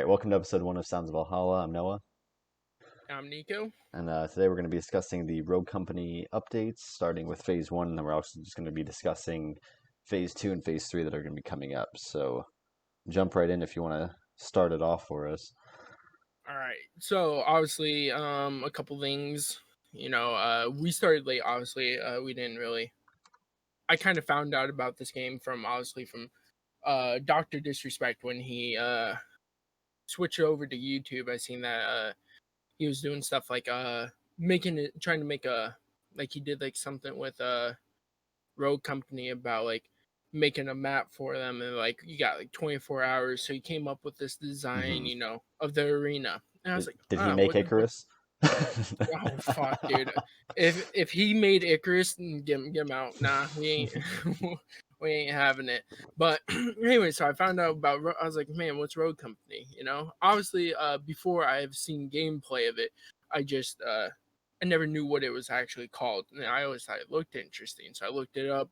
right, welcome to episode 1 of Sounds of Valhalla. I'm Noah, I'm Nico. and today we're going to be discussing the Rogue Company updates, starting with Phase 1, and then we're also just going to be discussing Phase 2 and Phase 3 that are going to be coming up. So jump right in if you want to start it off for us. All right. So obviously, a couple things. We started late. Obviously, we didn't really. I kind of found out about this game from Doctor Disrespect when he switched over to YouTube. I seen that he was doing stuff like trying to make like he did like something with Rogue Company about like making a map for them, and like you got like 24 hours, so he came up with this design, Hmm of the arena. And I was like, Did he make what? Icarus? Oh fuck, dude! If he made Icarus, get him out. Nah, we ain't we ain't having it. But anyway, so I found out about. I was like, man, what's Rogue Company? Obviously, before I've seen gameplay of it, I never knew what it was actually called, and I always thought it looked interesting. So I looked it up,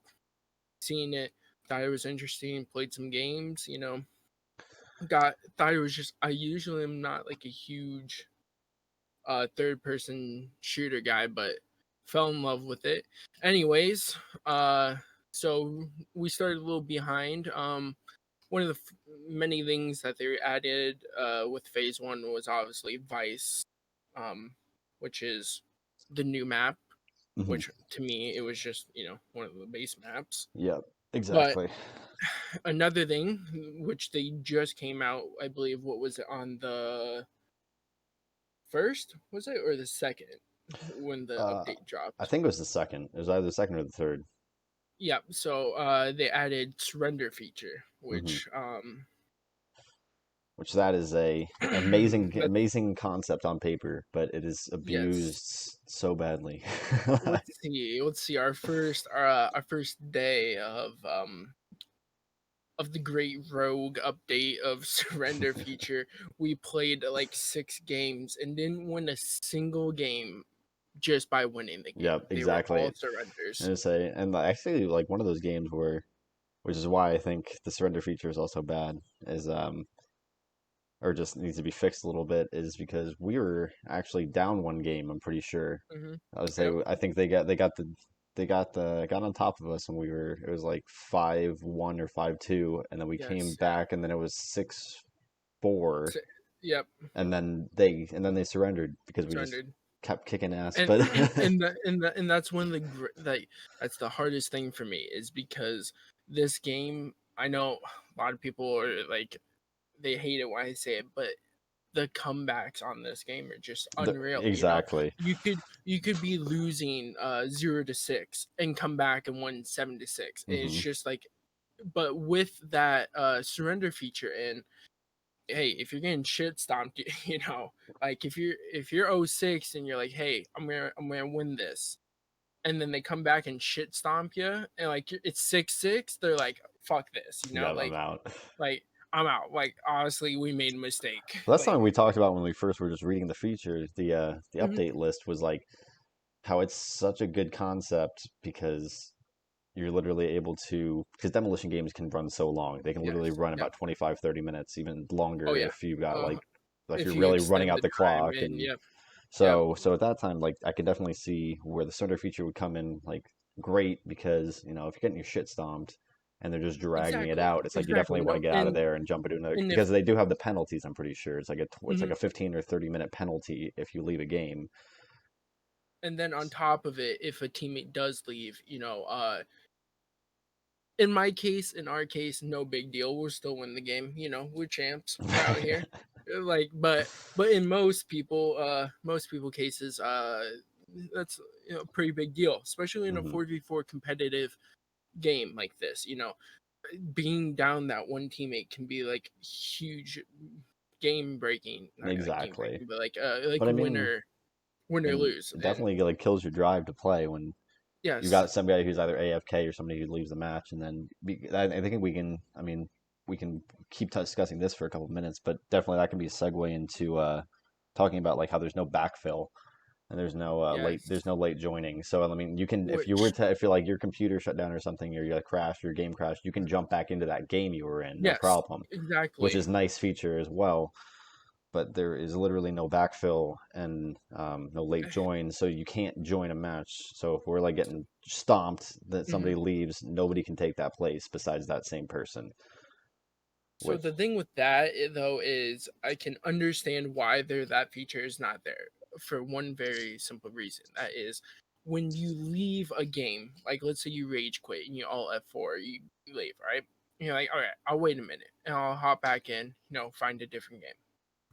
seen it, thought it was interesting, played some games. Thought it was just. I usually am not like a huge third person shooter guy, but fell in love with it. Anyways, so we started a little behind. One of the many things that they added with phase one was obviously Vice, which is the new map, Hmm which to me it was just one of the base maps. Yep, But exactly. another thing which they just came out, I believe, what was it, on the first, was it, or the second, when the Uh, update I dropped? think it was the second. It was either the second or the third. Yeah, so they added surrender feature, Hmm which Which that is a amazing, that amazing concept on paper, but it is yes. abused so badly. Let's see. Our first day of the Great Rogue update of surrender feature, we played like 6 games and didn't win a single game just by winning the game. Yep, They were all exactly. surrenders. And say, and actually, like one of those games where, which is why I think the surrender feature is also bad, is or just needs to be fixed a little bit, is because we were actually down one game. I'm pretty sure. Hmm. I would say Yep. I think they got on top of us, and it was like 5-1 or 5-2, and then we came Yes. back, and then it was 6-4, So, yep. and then they surrendered because we just Surrendered. kept kicking ass. and But and that's one of that's the hardest thing for me, is because this game, I know a lot of people are like, they hate it when I say it, but the comebacks on this game are just unreal. exactly. You could be losing 0-6 and come back and win 7-6. It's Hmm just like, but with that surrender feature in, hey, if you're getting shit stomped, like if you're 0-6 and you're like, hey, I'm gonna win this, and then they come back and shit stomp you, and like it's 6-6, they're like, fuck this, Yeah, I'm like out. like I'm out. Like, honestly, we made a mistake. Well, that's Like, something we talked about when we first were just reading the features. The mhm, update list was like how it's such a good concept because you're literally able to, because demolition games can run so long. They can literally yes, run yep, about 25, 30 minutes, even oh longer yeah, if you've got uh, like you're if you really running extend out the the time clock. in, And yep, yep, so at that time, like I could definitely see where the surrender feature would come in like great, because if you're getting your shit stomped and they're just dragging it exactly, out, it's like you exactly, definitely want to get out of there and jump into another, and if because they do have the penalties. I'm pretty sure it's like mhm. a 15 or 30 minute penalty if you leave a game. And then on top of it, if a teammate does leave, in my case, in our case, no big deal. We'll still win the game. We're champs. We're out here. Like, but in most people cases, that's a pretty big deal, especially in a Hmm 4v4 competitive game like this. Being down that one teammate can be like huge game breaking, not game Exactly. breaking, but like But I mean, win or and lose. it And definitely like kills your drive to play when you yes, got somebody who's either AFK or somebody who leaves the match. And then I think we can keep discussing this for a couple of minutes, but definitely that can be a segue into talking about like how there's no backfill and there's yes, no late joining. So I mean, you can, which if you're like your computer shut down or something, or you got crashed, your game crashed, you can jump back into that game you were in, no yes, problem, which exactly. is a nice feature as well. but there is literally no backfill and no late join, so you can't join a match. So if we're like getting stomped, that somebody Mhm. leaves, nobody can take that place besides that same person. So Which, the thing with that though is I can understand why that feature is not there for one very simple reason. That is when you leave a game, like let's say you rage quit and you all F4, you leave, right? And you're like, all right, I'll wait a minute and I'll hop back in, find a different game.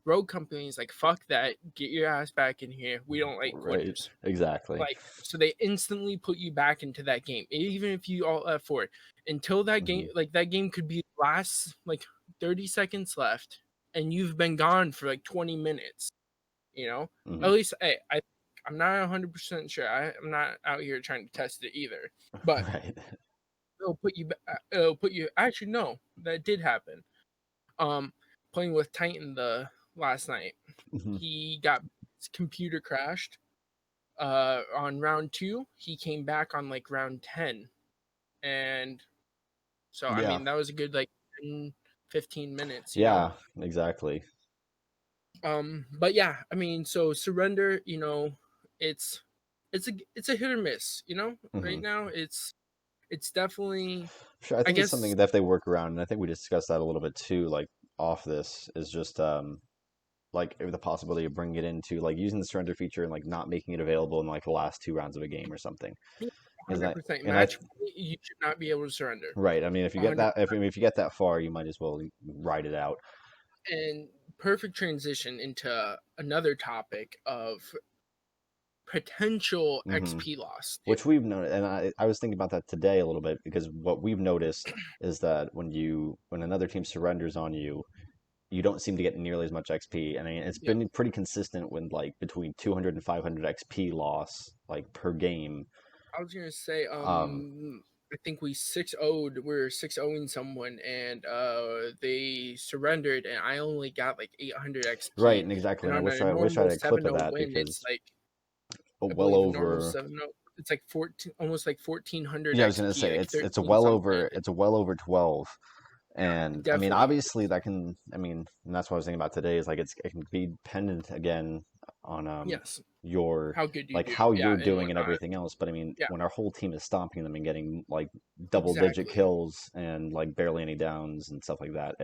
Road companies like fuck that, get your ass back in here. We don't like right, quitters. exactly. Like so they instantly put you back into that game, even if you all F4 until that game, Hmm. like that game could be last like 30 seconds left, and you've been gone for like 20 minutes. You know, Hmm. at least I'm not 100% sure. I'm not out here trying to test it either, but Right. it'll put you. Actually, no, that did happen. Um, Playing with Titan the last night, Hmm. he got his computer crashed on round 2. He came back on like round 10, and so I Yeah. mean that was a good like 10, 15 minutes, Yeah, exactly. But yeah, I mean, so surrender, it's it's a hit or miss, Hmm. right now it's definitely, Sure, I I think it's guess. something that they work around, and I think we discussed that a little bit too, like off this, is just like the possibility of bringing it into like using the surrender feature and like not making it available in like the last two rounds of a game or something. Is that 100% and I match point, you should not be able to surrender. right? I mean, if you get 100. that, if you get that far, you might as well ride it out. And perfect transition into another topic of potential Hmm. XP loss, dude. Which we've noticed, and I was thinking about that today a little bit because what we've noticed is that when another team surrenders on you, you don't seem to get nearly as much XP. I mean, it's Yep. been pretty consistent with like between 200 and 500 XP loss like per game. I was gonna say, Um, I think we're 6-0ing someone, and they surrendered, and I only got like 800 right, XP. and exactly. And And on a I wish I normal had a clip of 7-0 that win, it's because like, I well believe a normal over. 7-0, it's like 14, almost like 1400 Yeah, I was gonna XP, say like it's a 13 well something. over, it's a well over 12. And I mean, Definitely. obviously that can, I mean, and that's what I was thinking about today is like it can be dependent again on Yes. your How good you like do, how yeah, you're and doing and whatnot. everything else. But I mean, Yeah, when our whole team is stomping them and getting like double digit exactly. kills and like barely any downs and stuff like that,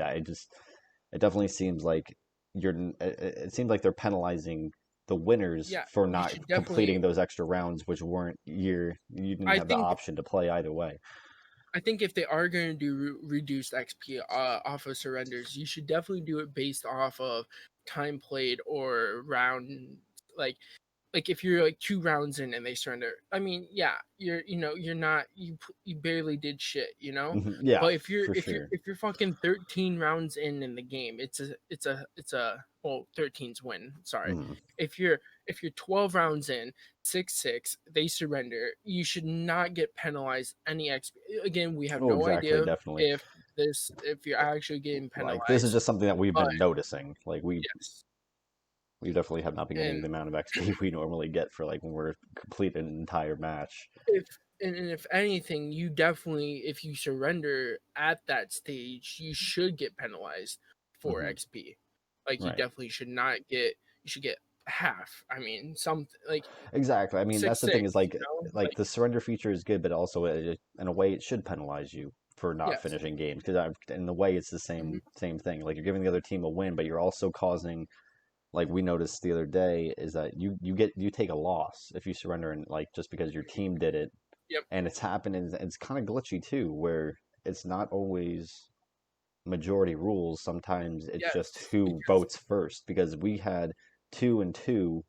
it definitely seems like it seems like they're penalizing the winners Yeah, for you not should completing definitely. those extra rounds, which weren't you didn't I have the think option to play either way. I think if they are going to do reduced XP off of surrenders, you should definitely do it based off of time played or round, like like if you're like 2 rounds in and they surrender. I mean, yeah, you're not you barely did shit, Mhm. Yeah, But if you're for if you're sure. if you're fucking 13 rounds in the game, it's a well, 13's win. Sorry. Mhm. If you're 12 rounds in, 6-6, they surrender. You should not get penalized any XP. Again, we have Oh, no exactly, idea definitely. if you're actually getting Like this is penalized, just something that we've but been noticing. Like yes. we definitely have not been getting And the amount of XP we normally get for like when we're complete an entire match. if and if anything, you definitely, if you surrender at that stage, you should get penalized for Hmm. XP. Like you Right. definitely should not get. You should get half. I mean, something like Exactly. I mean, six that's the thing six. is like Like the surrender feature is good, but also in a way it should penalize you for not yes. finishing games because in the way it's the Hmm. same thing. Like you're giving the other team a win, but you're also causing like we noticed the other day is that you take a loss if you surrender and like just because your team did it Yep. and it's happened and it's kind of glitchy too where it's not always majority rules. Sometimes it's just Yes. who Because votes first because we had 2 and 2,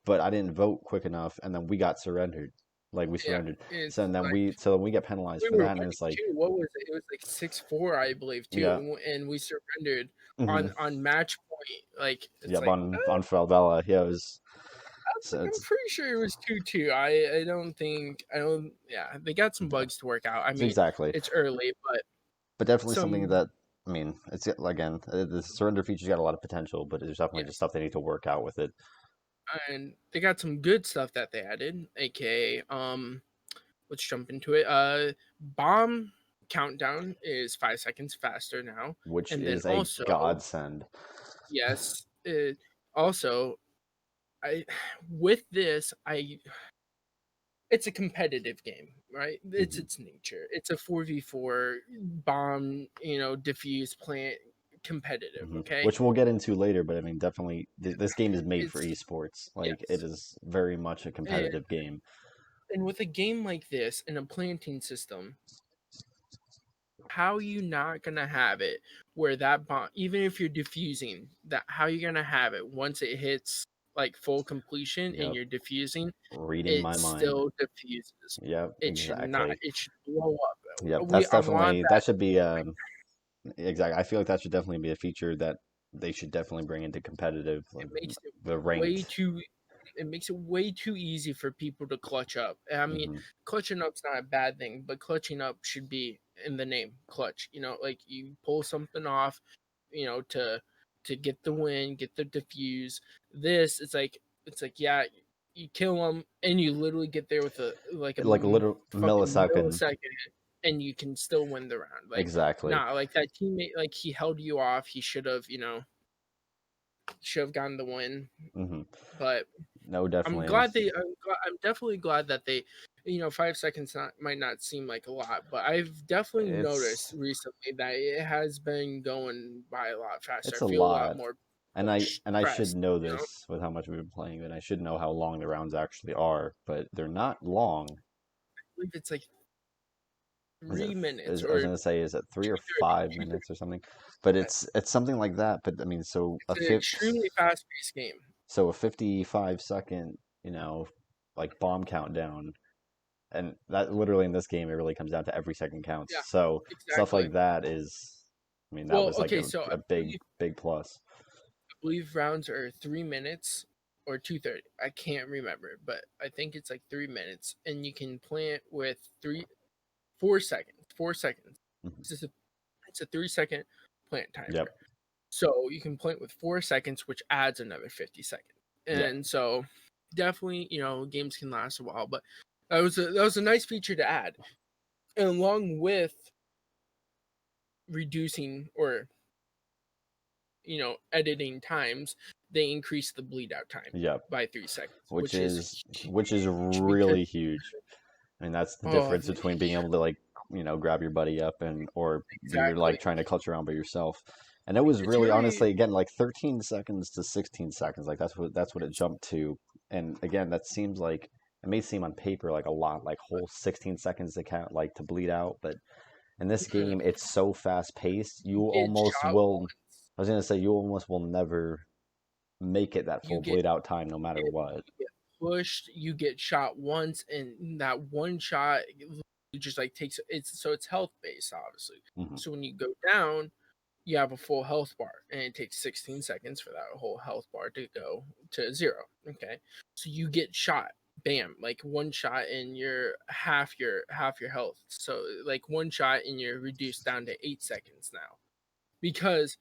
but I didn't vote quick enough and then we got surrendered, like we yeah, surrendered, it's so then like we get penalized we for were that and winning it's like too. What was it? It was like 6-4, I believe, too, yeah. and we surrendered Hmm. on match point. Like it's Yep, like on Valhalla, yeah, it was so I'm it's pretty sure it was 2-2. I don't think I don't. Yeah, they got some yeah, bugs to work out. I mean, exactly. it's early, but But definitely something some that I mean, it's again the surrender feature's got a lot of potential, but there's definitely just yes, stuff they need to work out with it. and they got some good stuff that they added. AKA, let's jump into it. Bomb countdown is 5 seconds faster now, Which and then is a also godsend. yes. Also, I with this, it's a competitive game, right? It's Hmm. its nature. It's a 4v4 bomb, diffuse plant competitive, okay? Which we'll get into later, but I mean, definitely, this game is made for It's esports. Like, it yes. is very much a And, competitive game. and with a game like this and a planting system, how are you not gonna have it where that bomb, even if you're diffusing, that how you gonna have it once it hits like full completion and Yep. you're diffusing, Reading it my mind. still diffuses. Yep, It should not. exactly. It should blow up. Yep, We that's I want definitely, that. that should be, exactly. I feel like that should definitely be a feature that they should definitely bring into competitive, It like makes it the way ranked. too. It makes it way too easy for people to clutch up. I mean, Hmm. clutching up's not a bad thing, but clutching up should be in the name, clutch. Like you pull something off, to get the win, get the diffuse. This it's like yeah, you kill them and you literally get there with a like a Like a little fucking millisecond. millisecond, and you can still win the round. Like Exactly. nah, like that teammate, like he held you off. He should have gotten the win, Hmm. but No, I'm definitely. glad I'm definitely glad that they, 5 seconds might not seem like a lot, but I've definitely noticed It's recently that it has been going by a lot faster. it's I a feel a lot lot. more And I should pressed. know this with how much we've been playing, and I should know how long the rounds actually are, but they're not long. I believe it's like Is it 3 minutes is I was or gonna say, is it 2:30. 3 or 5 minutes or something? But it's something like that. But I mean, It's an extremely fast-paced game. so a 55-second, like bomb countdown, and that literally in this game it really comes down to every second Yeah, counts. So stuff exactly. like that is, I mean, that Well, was like okay, so I a big believe big plus. I believe rounds are 3 minutes or 2:30. I can't remember, but I think it's like 3 minutes, and you can plant with 4 seconds. 4 seconds. Hmm. It's, just a, it's a 3 second plant timer. Yep. So you can plant with 4 seconds, which adds another 50 seconds. Yep. And so definitely, games can last a while, but that was a nice feature to add. And along with reducing or editing times, they increase the bleed out time Yep. by 3 seconds, Which which is is which is huge because really huge. I mean, that's the oh difference between being able to, like, grab your buddy up and or you're exactly. like trying to clutch around by yourself. And it was It's really very honestly again like 13 seconds to 16 seconds. Like that's what it jumped to. And again, that seems like it may seem on paper like a lot, like whole 16 seconds to count, like to bleed out, but in this mhm. game it's so fast paced, you You get almost shot will once. I was gonna say you almost will never make it that You full get bleed out time no matter get what. you get pushed, you get shot once, and that one shot it just like takes it's health based, obviously. Hmm. So when you go down, you have a full health bar, and it takes 16 seconds for that whole health bar to go to zero. Okay, so you get shot, bam, like one shot, and you're half your health. So like one shot, and you're reduced down to 8 seconds now because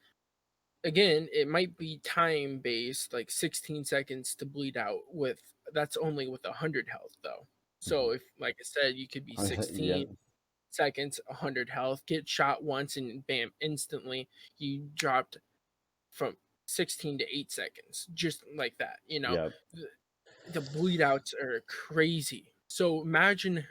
again, it might be time based, like 16 seconds to bleed out with that's only with 100 health though. Hmm. So if like I said, you could be Yeah. 16 seconds, 100 health, get shot once and bam, instantly you dropped from 16 to 8 seconds just like that, Yeah. the bleed outs are crazy. So imagine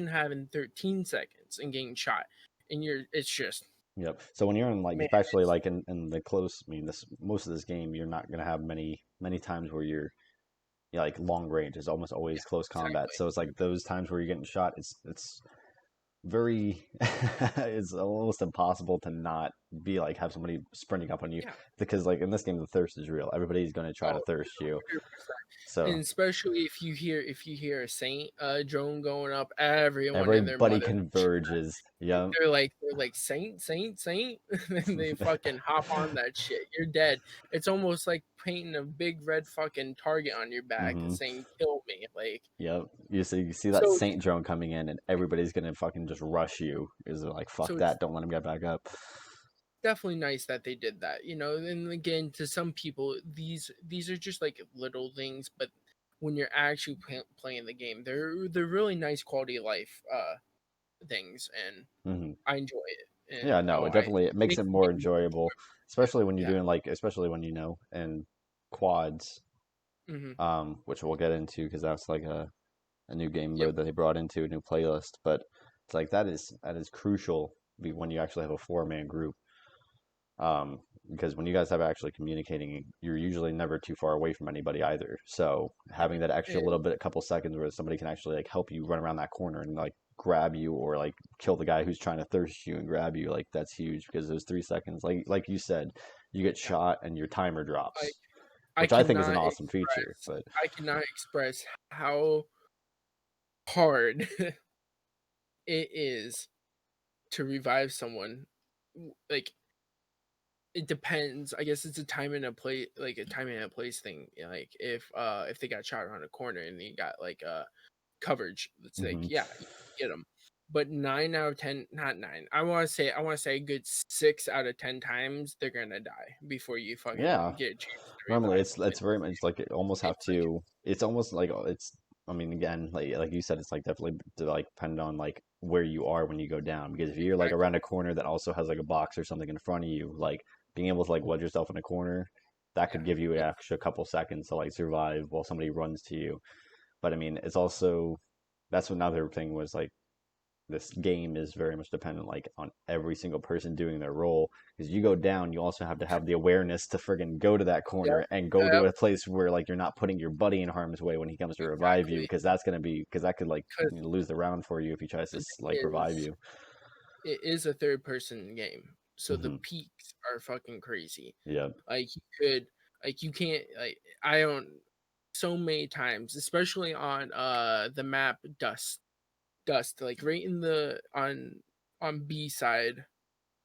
having 13 seconds and getting shot and it's just Yep. So when you're in, like, man, especially it's like in the close, I mean, this most of this game, you're not gonna have many times where you're like long range. It's almost yeah, always close combat. exactly. So it's like those times where you're getting shot. It's very it's almost impossible to not be like have somebody sprinting up on you Yeah. because like in this game the thirst is real. Everybody's gonna try Oh, to thirst you. 100%. So And especially if you hear a Saint drone going up, everyone and their everybody mother converges. Yeah. they're like Saint, Saint, Saint, and they fucking hop on that shit. You're dead. It's almost like painting a big red fucking target on your back and Hmm. saying "kill me." Like Yep. You see that so, Saint drone coming in, and everybody's gonna fucking just rush you. Is like fuck so it's that. Don't let him get back up. definitely nice that they did that. And again, to some people, these are just like little things, but when you're actually playing the game, they're really nice quality of life things, and Hmm. I enjoy it. Yeah, And no, it I definitely it it makes makes it the more game more enjoyable, especially when you're yeah. doing like, especially when in quads, Hmm. which we'll get into because that's like a new game Yep. mode that they brought into a new playlist. But it's like that is crucial when you actually have a four-man group. Um, because when you guys have actually communicating, you're usually never too far away from anybody either. So having that extra little And bit, a couple seconds where somebody can actually like help you run around that corner and like grab you or like kill the guy who's trying to thirst you and grab you, like that's huge because those 3 seconds, like you said, you get yeah, shot and your timer like drops, I which I think is an cannot awesome feature. express But I cannot express how hard it is to revive someone. Like it depends. I guess it's a time and a place, like a time and a place thing. If they got shot around a corner and you got like coverage, it's like mhm. yeah, you get them. But 9 out of 10, not nine. I want to say a good 6 out of 10 times they're gonna die before you Yeah, fucking get a chance to normally revive it's them. it's very much like it almost have It's like to. It's almost like it's. I mean, again, like you said, it's like definitely like dependent on like where you are when you go down. Because if you're like exactly around a corner that also has like a box or something in front of you, like being able to like wedge yourself in a corner, that yeah. could give you an It, extra couple seconds to like survive while somebody runs to you. But I mean, it's also that's another thing was like this game is very much dependent like on every single person doing their role because you go down you also have to have the awareness to friggin' go to that yep. corner and go to Yep. a place where like you're not putting your buddy in harm's way when he comes to revive you Exactly. because that's going to be because that could like Because lose the round for you if he tries to the like thing revive is, you. it is a third person game, so the Hmm. peaks are fucking crazy. Yep. Like you could, like you can't, like I don't. So many times, especially on the map Dust, like right in the on B side,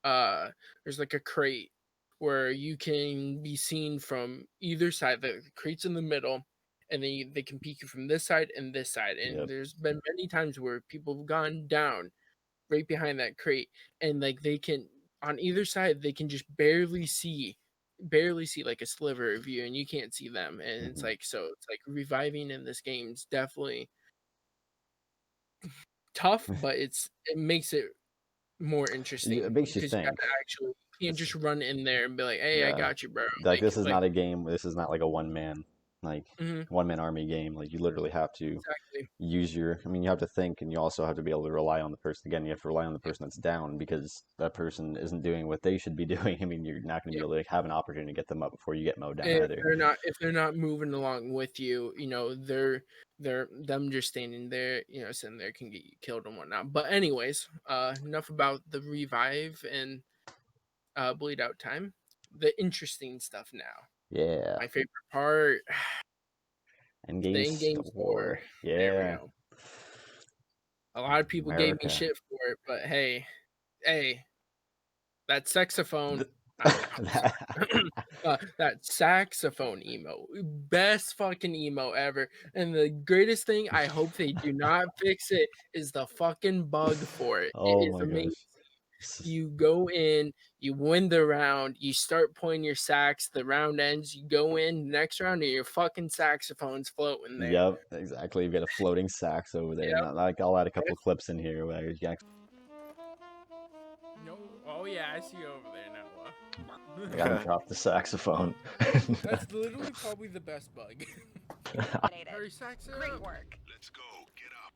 there's like a crate where you can be seen from either side. The crate's in the middle, and they can peek you from this side and this side. And Yep. there's been many times where people have gone down right behind that crate, and like they can on either side they can just barely see like a sliver of you, and you can't see them. And it's Hmm. like so it's like reviving in this game is definitely tough, but it makes it more It interesting makes you because you got think. to actually you can't It's just run in there and be like, "Hey, I yeah, got you, bro." like this is Like, not a game. This is not like a like mhm, one man army game. Like you literally have to exactly. use your I mean you have to think and you also have to be able to rely on the person again you have to rely on the Yep, person that's down because that person isn't doing what they should be doing. I mean you're not going to be yep. able to like, have an opportunity to get them up before you get mowed down If either. they're not moving along with you, they're them just standing there, sitting there can get you killed and whatnot. But anyways, enough about the revive and bleed out time. The interesting stuff now. Yeah, My favorite part, Endgame the in-game store. store, There we yeah. go. A lot of people gave me America. shit for it, but hey, that saxophone. Th- I'm sorry. That saxophone emo, best fucking emo ever. And the greatest thing, I hope they do not fix it, is the fucking bug for it. It oh is my amazing. gosh. You go in, you win the round, you start playing your sax, the round ends, you go in next round, and your fucking saxophone's floating there. Yep, exactly. You've got a floating sax over there. Yep. Not like I'll add a couple Yep. clips in here where you can No. Oh yeah, I see you over there now. I gotta drop the saxophone. That's literally probably the best bug. Hurry, sax it Great up. work. Let's go. Get up.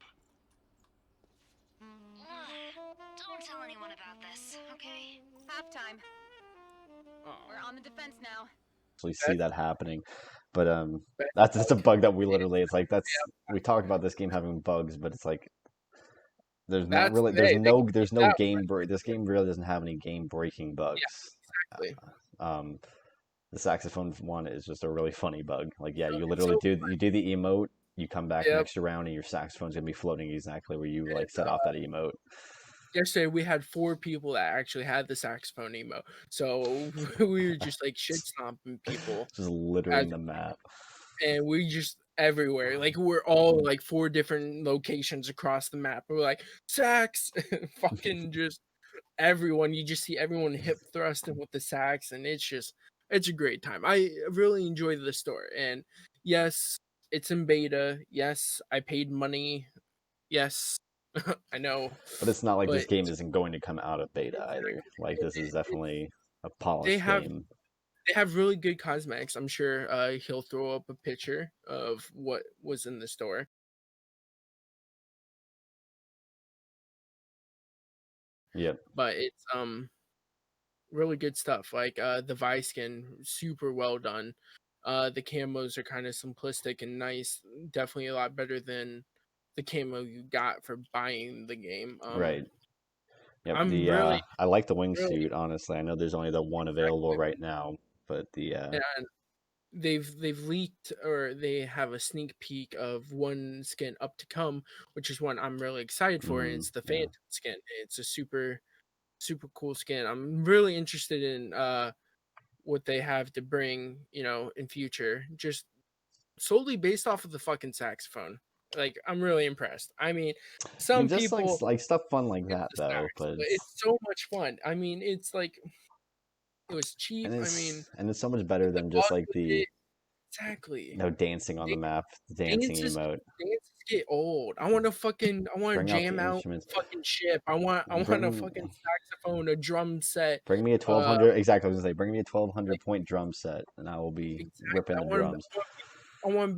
Don't tell anyone about this, okay? Halftime. We're Oh, on the defense now. Actually see best, that happening. But best that's a bug. bug that we literally it's It's, like that's we talk about this game having bugs, but it's like that's hey, they can keep there's no that game one. break this game really doesn't have any game breaking Yeah, bugs. exactly. Um the saxophone one is just a really funny bug. Like yeah, So you it's literally so do the emote, you come back yep. next round and your saxophone's gonna be floating exactly where you like And set off that emote. yesterday we had 4 people that actually had the saxophone emo. So we were just like shit stomping people Just as littering the map. and we just everywhere. Like we're all like 4 different locations across the map. We're like sax, fucking just everyone. You just see everyone hip thrusting with the sax, and it's a great time. I really enjoy the store, and yes, it's in beta. Yes, I paid money. Yes, I know, But it's not like but this game isn't going to come out of beta either. exactly. Like this is It, definitely a they polished have game. they have really good cosmetics. I'm sure he'll throw up a picture of what was in the store. Yep. But it's really good stuff. Like the Vi skin, super well done. The camos are kind of simplistic and nice. Definitely a lot better than the camo you got for buying the game. Right. Yep. I'm really, I like the really wingsuit, honestly. I know there's only the one available exactly. right now, but And they've leaked or they have a sneak peek of one skin up to come, which is one I'm really excited for, and it's the yeah. Phantom skin. It's a super cool skin. I'm really interested in what they have to bring, in future, just solely based off of the fucking saxophone. Like, I'm really impressed. I mean, I mean some just people like stuff fun like get that the though, sax, but but it's so much fun. I mean, it's like it was cheap. I mean, and it's so much better the than just bug like with the it, exactly. dancing on the map, the dancing Dances emote. dances get old. I want to Bring out the jam out instruments. fucking ship. I want a Bring fucking saxophone, a drum set. bring me a Uh 1200. Exactly, I was gonna say bring me a 1200 like point drum set, and I will be exactly. ripping the drums. I want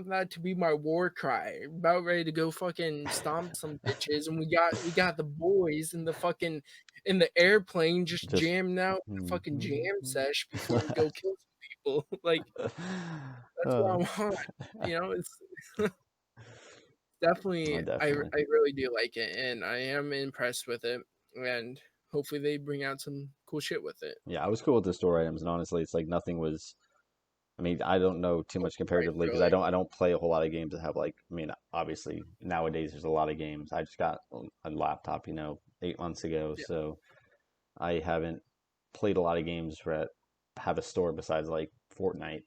that to be my war cry. About ready to go fucking stomp some bitches, and we got the boys in the airplane just Just jamming out the fucking jam sesh before we go kill some people. Like that's what I uh, want. It's definitely oh, I definitely. really do like it, and I am impressed with it, and hopefully they bring out some cool shit with it. Yeah, I was cool with the store items, and honestly, it's like nothing was. I mean, I don't know too much Right, comparatively because really. I don't play a whole lot of games that have like. I mean, obviously nowadays there's a lot of games. I just got a laptop, 8 months ago, Yeah, so I haven't played a lot of games that have a store besides like Fortnite.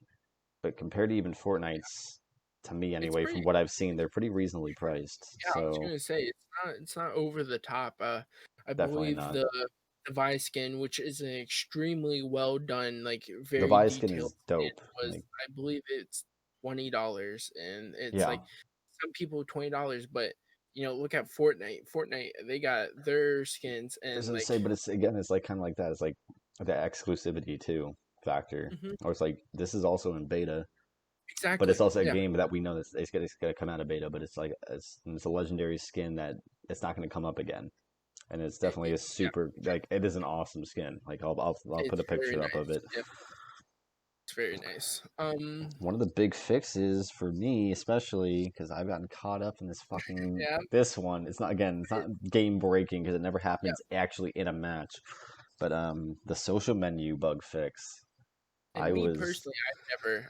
But compared to even Fortnite's, to me it's anyway, from pretty. what I've seen, they're pretty reasonably priced. Yeah, I was So gonna say it's not over the top. I definitely believe not. the Vi skin, which is an extremely well done, like The very Vice skin detailed is skin, dope. was Like, I believe it's $20, and it's yeah, like some people $20, but look at Fortnite. Fortnite, they got their skins I was and gonna like say, but it's again, it's like kind of like that. It's like the exclusivity too factor, mhm, or it's like this is also in beta, but it's exactly, also a yeah, game that we know that it's gonna come out of beta, but it's like it's a legendary skin that it's not gonna come up again, and it's definitely a yeah, super like it is an awesome skin. Like I'll put it's a very picture up of nice. it. Yeah, it's very nice. One of the big fixes for me, especially because I've gotten caught up in Yeah, this one. It's not game breaking because it never yeah. happens actually in a match. But the social menu bug fix. I And me was personally,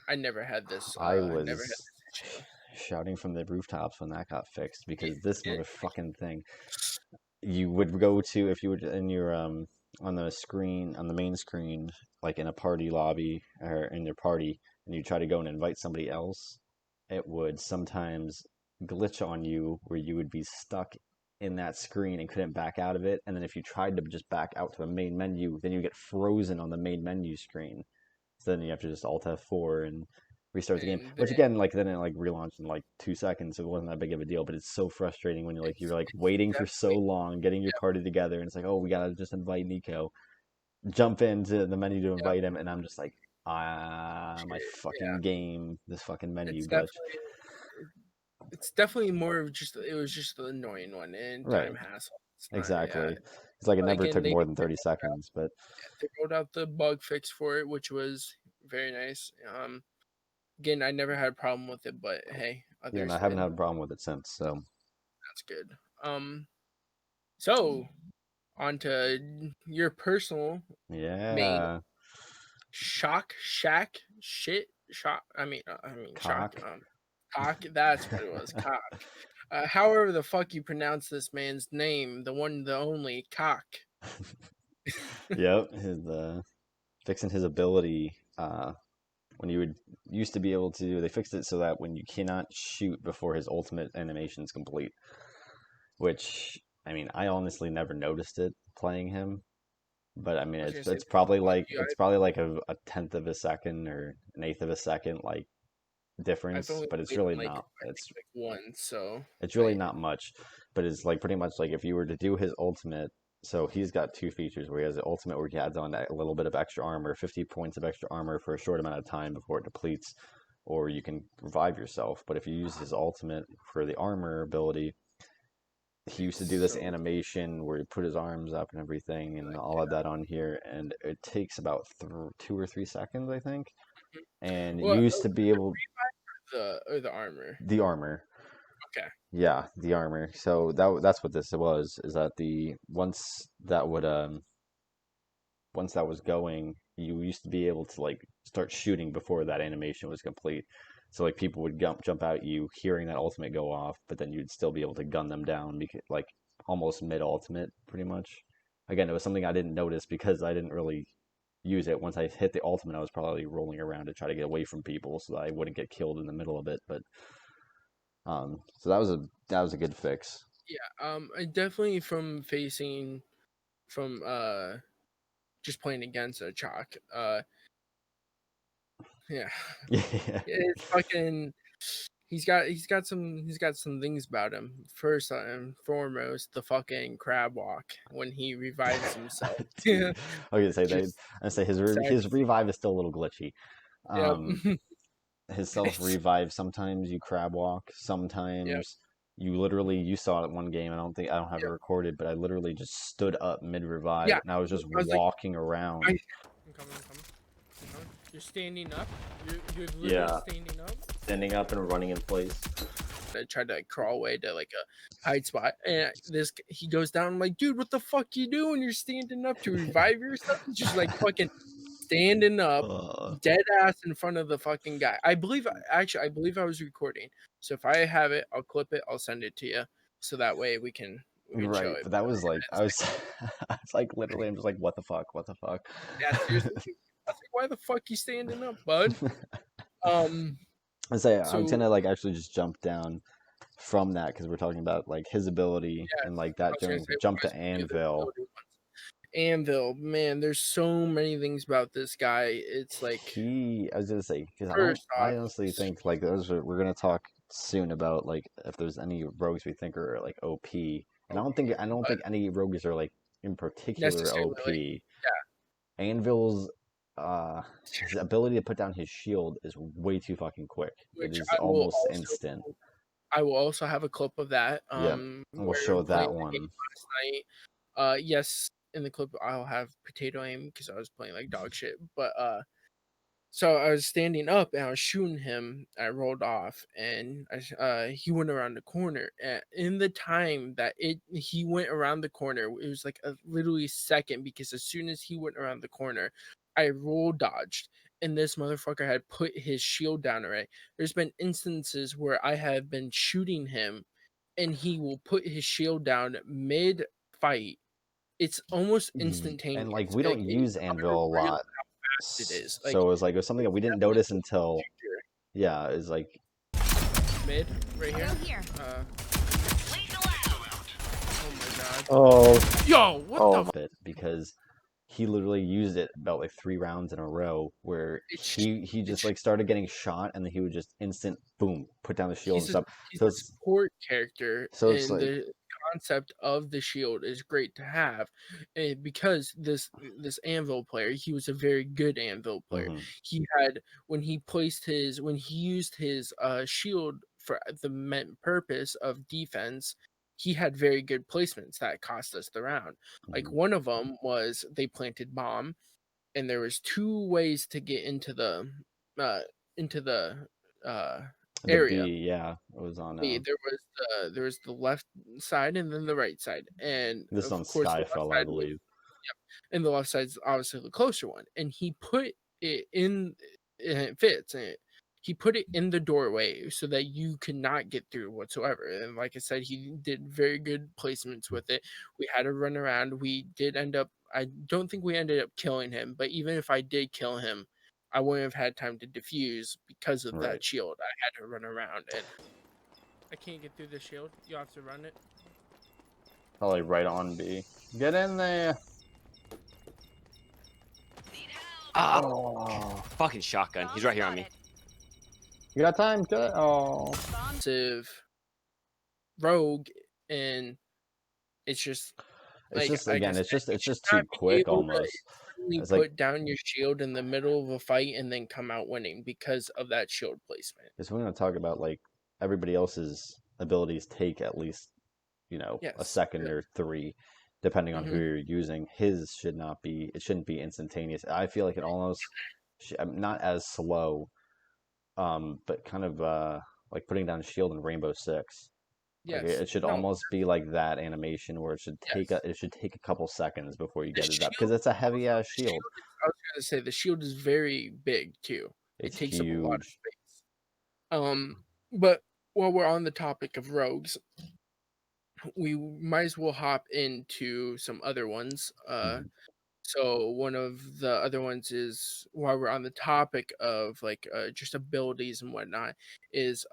I never had this. I Never had was this issue. shouting from the rooftops when that got fixed It, because this it, motherfucking thing. You would go to if you were in your on the screen on the main screen like in a party lobby or in your party and you try to go and invite somebody else, it would sometimes glitch on you where you would be stuck in that screen and couldn't back out of it, and then if you tried to just back out to the main menu then you get frozen on the main menu screen, so then you have to just alt F4 and restart the game. and then Which again, like then it like relaunched in like 2 seconds. So it wasn't that big of a deal, but it's so frustrating when you're like it's waiting for so definitely long, getting your party together, and it's like, oh, we gotta just invite Nico. Jump into the menu to yeah, invite him, and I'm just like, my shit, yeah. fucking game, this fucking menu It's glitch. definitely it's definitely more of just it was just the annoying one and Right, time hassle. It's not, yeah. exactly. It's like it But never again, took more than 30 seconds, but they rolled out the bug fix for it, which was very nice. Again, I never had a problem with it, but hey, yeah, and others I haven't did. had a problem with it since. So That's good. So on to your personal main yeah, shock shack shit shock. I mean shock. cock. Cock. That's what it was. Cock. However the fuck you pronounce this man's name, the one, the only cock. Yep, his fixing his ability. When you would used to be able to, they fixed it so that when you cannot shoot before his ultimate animation is complete. Which I mean, I honestly never noticed it playing him, but I mean, I was gonna say it's probably what like you a tenth of a second or an eighth of a second like difference, only but it's played really him, like, not. I think, like, once, so It's really I not much, but it's like pretty much like if you were to do his ultimate. So he's got two features where he has the ultimate where he adds on a little bit of extra armor, 50 points of extra armor for a short amount of time before it depletes, or you can revive yourself. But if you use his ultimate for the armor ability, he used to do this so animation where he put his arms up and everything, and like, I'll add that on here, and it takes about 2 or 3 seconds, I think. And you well, used to be able the armor. the armor. Okay. Yeah, the armor. So that's what this was, is that the once that was going, you used to be able to like start shooting before that animation was complete. So like people would jump out you hearing that ultimate go off, but then you'd still be able to gun them down because like almost mid ultimate pretty much. Again, it was something I didn't notice because I didn't really use it. Once I hit the ultimate, I was probably rolling around to try to get away from people so that I wouldn't get killed in the middle of it, but so that was a good fix. Yeah, I definitely from just playing against a chalk. Yeah, Yeah. it's fucking. He's got some things about him. First and foremost, the fucking crab walk when he revives himself. Dude, I was gonna say Just his revive is still a little glitchy. yep. Um, his self It's- revive, sometimes you crab walk, yep. sometimes you saw it one game. I don't have it Yep. recorded, but I literally just stood up mid revive Yeah. and I was just I was like, walking around. I'm coming. I'm coming. You're standing up. You're literally Yeah, standing up. standing up and running in place. I tried to crawl away to like a hide spot, and he goes down. I'm like, dude, what the fuck you doing? You're standing up to revive yourself. He's just like fucking standing up, dead ass in front of the fucking guy. I believe I was recording. So if I have it, I'll clip it. I'll send it to you, so that way we can show Right, it. but that was like It's I was I was like literally I'm just like what the fuck, what the fuck. yeah, seriously. I was like, why the fuck you standing up, bud? I say I was So gonna like actually just jump down from that because we're talking about like his ability yeah, and like I that was gonna during say jump we to do the Anvil. ability ones. Anvil, man, there's so many things about this guy. It's like I was gonna say because first off, I honestly think like we're gonna talk soon about like if there's any rogues we think are like OP, and I don't but think any rogues are like in particular necessarily, OP. Anvil's his ability to put down his shield is way too fucking quick. It which is almost instant. I will also have a clip of that. Yep, we'll Where show playing that the game one. last night. Yes, in the clip I'll have potato aim because I was playing like dog shit. But so I was standing up and I was shooting him. I rolled off and he went around the corner. And in the time that he went around the corner, it was like a literally second because as soon as he went around the corner, I roll dodged. And this motherfucker had put his shield down already. There's been instances where I have been shooting him and he will put his shield down mid fight. It's almost And instantaneous. like we don't use It's Anvil a unreal lot, fast it is. Like so it was like it was something that we didn't notice until yeah, it's like mid right here. Go here. Lethal out. Oh my god. Oh, Yo, what the? it because he literally used it about like 3 rounds in a row where he just like started getting shot and then he would just instant boom put down the shield and stuff. He's So a support character, it's and like the concept of the shield is great to have, because this Anvil player, he was a very good Anvil player. mhm, He had when he used his shield for the meant purpose of defense. He had very good placements that cost us the round. Like mhm. one of them was they planted bomb, and there was two ways to get uh into the uh The area. B, yeah, it was on There was the left side and then the right side, and this is of on course the left Skyfell, I side was, believe. and the left side's obviously the closer one, and he put it in, and it fits, and he put it in the doorway so that you could not get through whatsoever. And like I said, he did very good placements with it. We had to run around. We did end up. I don't think we ended up killing him, but even if I did kill him, I wouldn't have had time to defuse because of Right. that shield. I had to run around, and I can't get through the shield. You have to run it. Probably right on B. Get in there. Need help. ah, Oh, fucking shotgun. He's right here on me. You got time? Good. Oh. Rogue, and it's just It's like just like I again, said, you it's should just not too be quick able to almost. instantly It's like put down your shield in the middle of a fight and then come out winning because of that shield placement. because we're going to talk about like everybody else's abilities take at least a Yes. second or three, depending on who Mm-hmm. you're using. His should not be. It shouldn't be instantaneous. I feel like it almost not as slow, but kind of like putting down a shield in Rainbow Six. Like Yes. it should No. almost be like that animation where Yes. it should take a couple seconds before you The get it up because shield. it's a heavy Also, ass shield. I was gonna say the shield is very big too. It It's takes up a lot of huge. space. But while we're on the topic of rogues, we might as well hop into some other ones. Mhm. So one of the other ones is, while we're on the topic of like just abilities and whatnot, is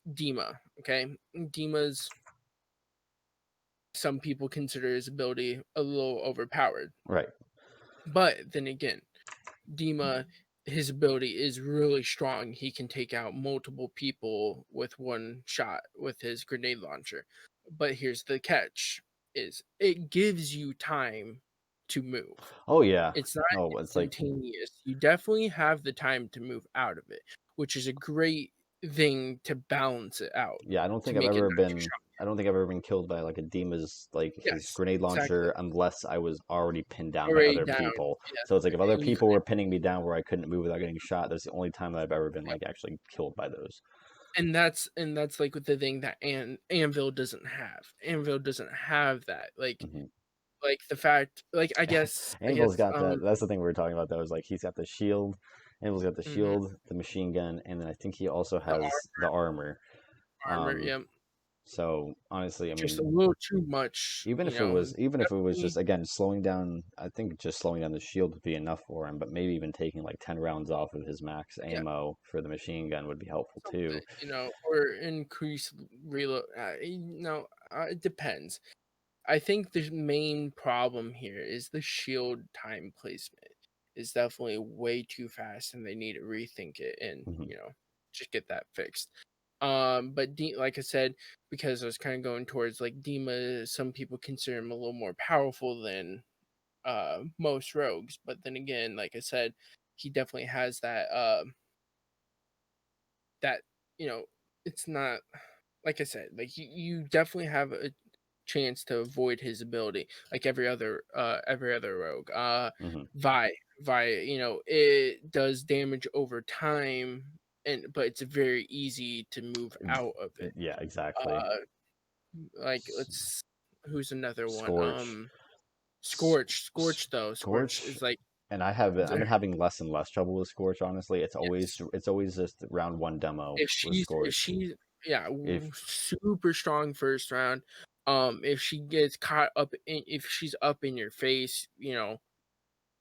Dima. Okay, Dima's, some people consider his ability a little overpowered, Right. but then again, Dima, his ability is really strong. He can take out multiple people with one shot with his grenade launcher. But here's the catch: is it gives you time to move. Oh yeah. It's not Oh, it's like instantaneous. You definitely have the time to move out of it, which is a great thing to balance it out, yeah. to make it not too strong. I don't think I've ever been killed by like a Dima's like his Yes, grenade exactly. launcher unless I was already pinned down by Already other down. people. Yes, So it's like if other and you people were pinning me down where I couldn't move without getting shot, that's the only time that I've ever been could, like actually killed by those. and that's like the thing that Anvil doesn't have. Anvil doesn't have that. Hmm. Like the fact, like I guess Anvil's got that. That's the thing we were talking about. Though is like he's got the shield. Anvil's got the mhm, shield, the machine gun, and then I think he also the has the armor. armor, Um, yeah, so honestly, I just a mean, little too much, even if it was definitely, just again slowing down, I think just slowing down the shield would be enough for him. But maybe even taking like 10 rounds off of his max yeah, ammo for the machine gun would be helpful too. something, or increase reload. It depends. I think the main problem here is the shield time placement is definitely way too fast, and they need to rethink it and Hmm. just get that fixed. But like I said, because I was kind of going towards like Dima, some people consider him a little more powerful than most rogues. But then again, like I said, he definitely has that you know it's not, like I said, like you definitely have a chance to avoid his ability like every other rogue. Hmm. Vi Vi, it does damage over time, but it's very easy to move out of it. Yeah, exactly. uh like S- let's Who's another one? Scorch. Scorch though. Scorch Scorch, is like and I've been having less and less trouble with Scorch. Honestly, yes. it's always just round one demo If with she's if Scorch. she Yeah, If super strong first round. If she gets caught up if she's up in your face,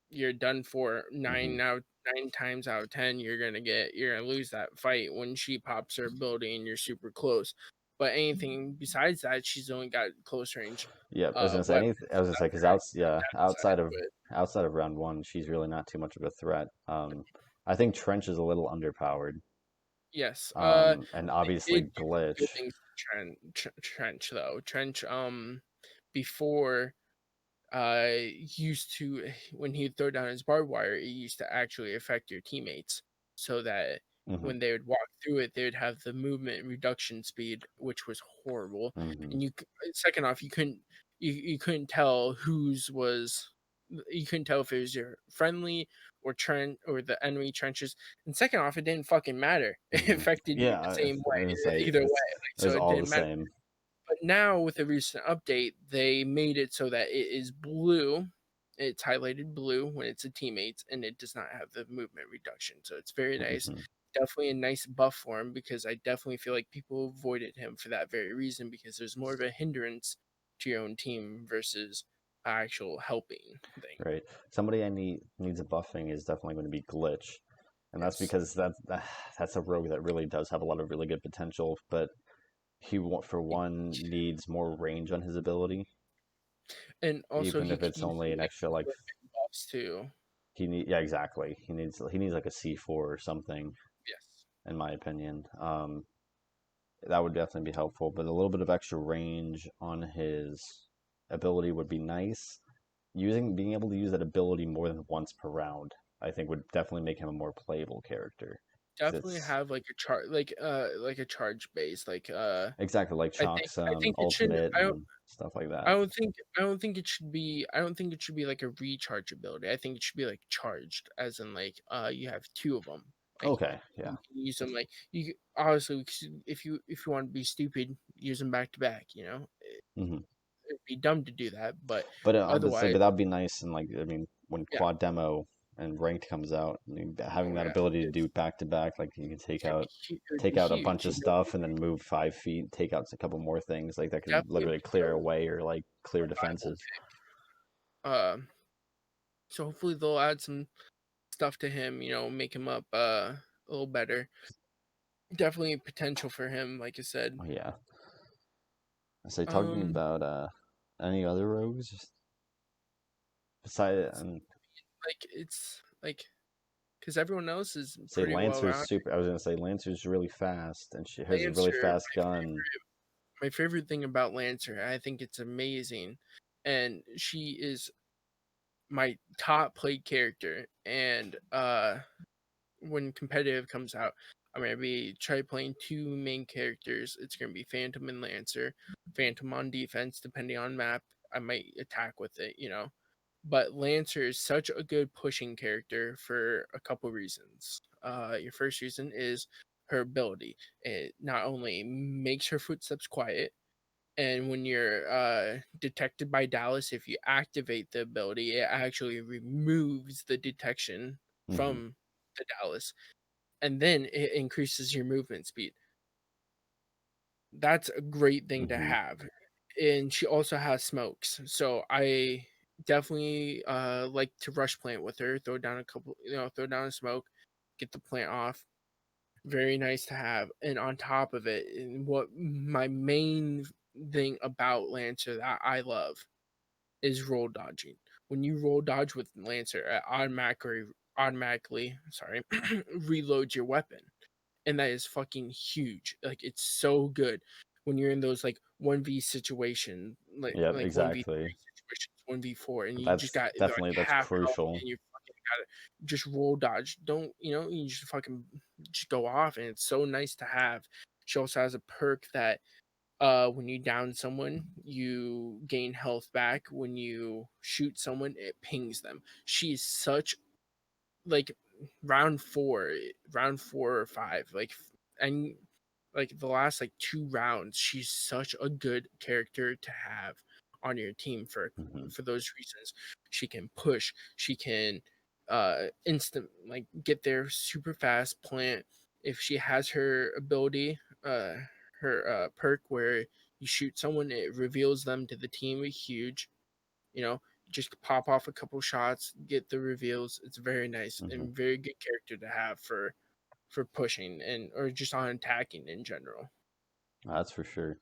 you're done for. hmm 9 times out of 10, you're gonna lose that fight when she pops her ability and you're super close. But anything besides that, she's only got close range yeah, I was gonna say weapons I was gonna say because on yeah, that side. But outside of round one, she's really not too much of a threat. I think Trench is a little underpowered. yes, And it obviously did some good Glitch. things to Trench though. Trench, before used to, when he'd throw down his barbed wire, it used to actually affect your teammates, so that Hmm. when they would walk through it, they would have the movement reduction speed, which was horrible. Hmm. And second off, you couldn't tell whose was, you couldn't tell if it was your friendly or the enemy trenches. And second off, it didn't fucking matter. It Hmm. affected you Yeah, the same I was way gonna say either way. Like, it so was it all the didn't matter. same. But now with the recent update, they made it so that it is blue. It's highlighted blue when it's a teammates, and it does not have the movement reduction. So it's very nice. Hmm. Definitely a nice buff for him, because I definitely feel like people avoided him for that very reason, because there's more of a hindrance to your own team versus actual helping thing. Right. Somebody I need needs a buffing is definitely going to be Glitch, and that's Yes. because that's a rogue that really does have a lot of really good potential, but for one needs more range on his ability, And also even he if can it's use only an extra like buffs too. yeah, exactly. He needs like a C4 or something. Yes. in my opinion. That would definitely be helpful, but a little bit of extra range on his ability would be nice. Being able to use that ability more than once per round, I think would definitely make him a more playable character. 'Cause Definitely it's have like a charge base. exactly like Chalk's I think it should. ultimate and stuff like I that. don't think I don't think it should be I don't think it should be like a recharge ability. I think it should be like charged, as in like you have two of them. Like Okay, yeah. you can use them like obviously if you want to be stupid, use them back to back. Hmm. It'd be dumb to do that, but But I would say, otherwise, but that'd be nice. And like, I mean, when yeah. quad demo and ranked comes out, I mean, having Oh that yeah, ability to do back to back, like you can it's gonna be it would take be out a bunch huge. of stuff and then move 5 feet, take out a couple more things, like that could Definitely literally clear away or like clear viable defenses. pick. So hopefully they'll add some stuff to him. Make him up a little better. Definitely potential for him, like I said. Oh, yeah. I say talking Um, about any other rogues besides, it's like because everyone else is say pretty well Lancer's rounded. super. I was gonna say Lancer's really fast, and she has a really Lancer, fast gun. my favorite thing about Lancer, I think it's amazing, and she is my top played character. And when competitive comes out, I'm gonna be try playing two main characters. It's gonna be Phantom and Lancer. Phantom on defense, depending on map. I might attack with it. But Lancer is such a good pushing character for a couple reasons. Your first reason is her ability. It not only makes her footsteps quiet, and when you're detected by Dallas, if you activate the ability, it actually removes the detection Hmm. from the Dallas, and then it increases your movement speed. That's a great thing to Hmm. have. And she also has smokes. So I definitely like to rush plant with her, throw down a smoke, get the plant off. Very nice to have. And on top of it, and what my main thing about Lancer that I love is roll dodging. When you roll dodge with Lancer, it automatically sorry, reloads your weapon, and that is fucking huge. Like it's so good when you're in those like 1v situation, Yep, like 1v3 exactly. situations, 1v4, and you just That's got like definitely that's half health, crucial. and you fucking gotta just roll dodge. Don't you just fucking just go off, and it's so nice to have. She also has a perk that when you down someone, you gain health back. When you shoot someone, it pings them. She's such like round four or five, and like the last like two rounds, she's such a good character to have on your team Hmm. for those reasons. She can push, she can instant like get there super fast, plant. If she has her ability, her perk where you shoot someone, it reveals them to the team, huge. you know, just pop off a couple shots, get the reveals. It's very nice Hmm. and very good character to have for pushing and or just on attacking in general. That's for sure.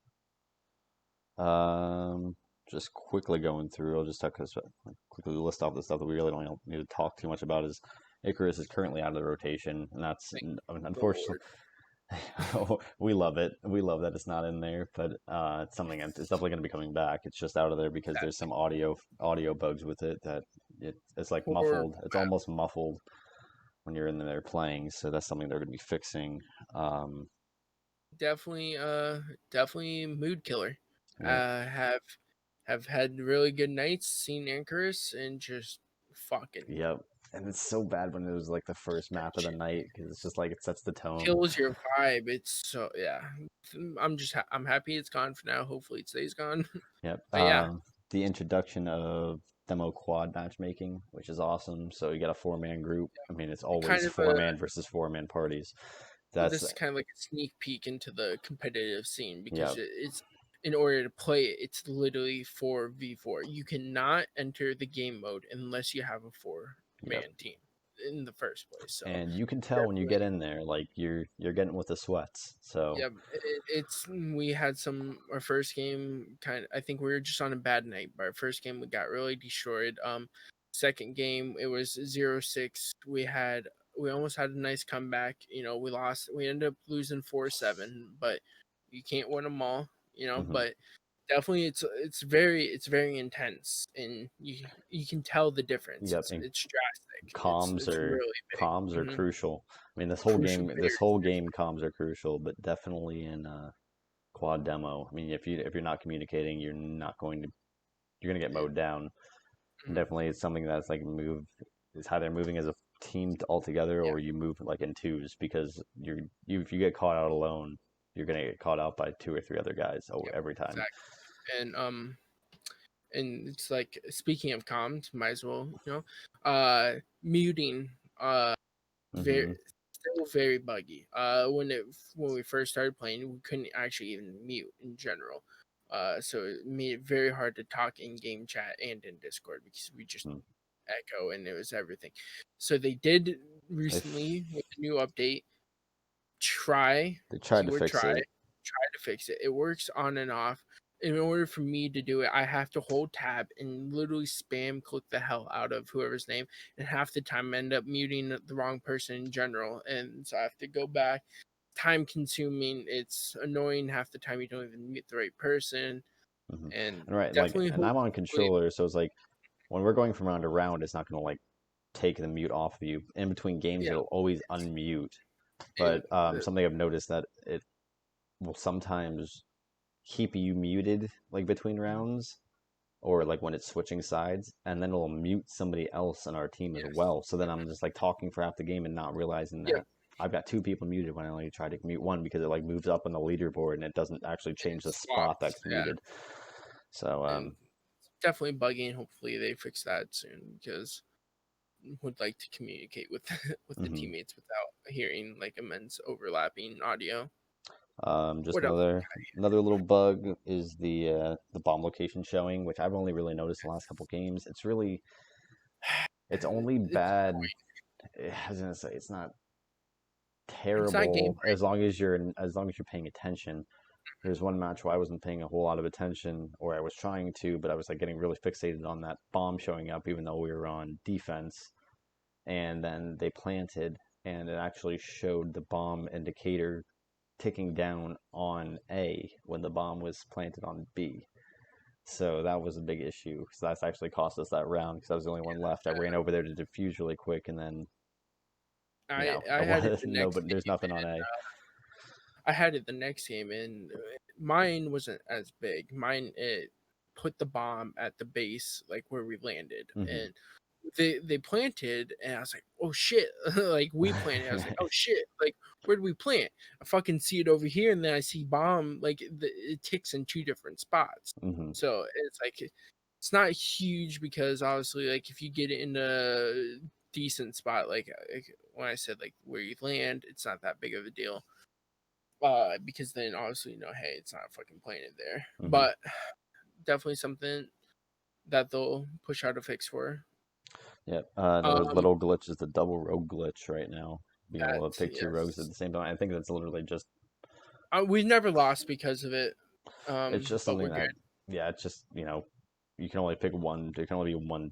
Um, just quickly going through, I'll just talk quickly list off the stuff that we really don't need to talk too much about. Is Icarus is currently out of the rotation, and that's Thank I mean, the unfortunately Lord. we love it. We love that it's not in there, but it's something it's definitely going to be coming back. It's just out of there because there's some audio bugs with it that it's like Poor muffled. It's almost muffled when you're in there playing. So that's something they're going to be fixing. definitely definitely mood killer. Yeah. Have had really good nights seeing Anchorus and just fucking Yep. And it's so bad when it was like the first map of the shit. night because it's just like it sets the tone. Kills your vibe. It's so yeah. I'm happy it's gone for now. Hopefully it stays gone. Yep. But yeah, The introduction of demo quad matchmaking, which is awesome. So you got a 4-man group. I mean, it's kind always of 4-man versus 4-man parties. That's this is kind of like a sneak peek into the competitive scene because Yep. it's in order to play it, it's literally 4v4. You cannot enter the game mode unless you have a Yep. 4-man team in the first place. So And you can tell when you definitely, get in there, like you're getting with the sweats. So yeah, it's we had our first game I think we were just on a bad night, but our first game we got really destroyed. Second game it was 0-6. We had we almost had a nice comeback. You know, we ended up losing 4-7, but you can't win them all. You know, Hmm. but definitely it's very intense, and you can tell the difference. Yep. It's drastic. Comms It's are really comms are big. crucial. I mean, Crucial, this very whole game, comms are crucial, but definitely in quad demo. I mean, if you're not communicating, you're gonna get mowed down. And mhm. definitely, it's something that's like it's either moving as a team altogether Yeah, or you move like in twos because if you get caught out alone, you're gonna get caught out by two or three other guys yep, every time. exactly. And it's like, speaking of comms, might as well, muting, very Hmm. still very buggy. When we first started playing, we couldn't actually even mute in general. So it made it very hard to talk in game chat and in Discord because we just echo, and it was everything. So they did recently with the new update try, They tried to keyword fix try, it. to fix it. It works on and off. In order for me to do it, I have to hold tab and literally spam click the hell out of whoever's name, and half the time I end up muting the wrong person in general, and so I have to go back. Time consuming. It's annoying. Half the time you don't even mute the right person, Hmm. and And right, like, definitely and I'm on hopefully, controller, so it's like when we're going from round to round, it's not gonna like take the mute off of you. In between games, yeah. it'll always unmute. And But something I've noticed that it will sometimes keep you muted like between rounds or like when it's switching sides, and then it'll mute somebody else in our team as yes, well. So then I'm just like talking for half the game and not realizing yeah, that I've got two people muted when I only try to mute one because it like moves up on the leaderboard and it doesn't actually change the it's spot swaps. that's Yeah, muted. So and definitely bugging. Hopefully they fix that soon, because would like to communicate with with the mhm. teammates without hearing like immense overlapping audio. Just What else? another little bug is the bomb location showing, which I've only really noticed the last couple games. It's only It's bad. I was gonna say it's not it's not game terrible as long as you're paying attention. There's one match where I wasn't paying a whole lot of attention, or I was trying to, but I was like getting really fixated on that bomb showing up, even though we were on defense. And then they planted, and it actually showed the bomb indicator ticking down on A when the bomb was planted on B. So that was a big issue because that's actually cost us that round because I was the only one left. I ran over there to defuse really quick, and then I had it the no, next but there's game, nothing on A. I had it the next game, and mine wasn't as big. Mine, it put the bomb at the base, like where we landed, Hmm. and they planted, and I was like, oh shit! Like we planted, I was like, oh shit! Like where did we plant? I fucking see it over here, and then I see bomb, like it ticks in two different spots. Hmm. So it's like it's not huge because obviously, like if you get it in a decent spot, like when I said like where you land, it's not that big of a deal, because then obviously hey, it's not fucking playing it there. Hmm. But definitely something that they'll push out a fix for. Yep. Another Um, little glitch is the double rogue glitch right now. Being able to that pick two rogues at yes, the same time. I think that's literally just we've never lost because of it. it's just But we're something good. that yeah, it's just you can only pick one. There can only be one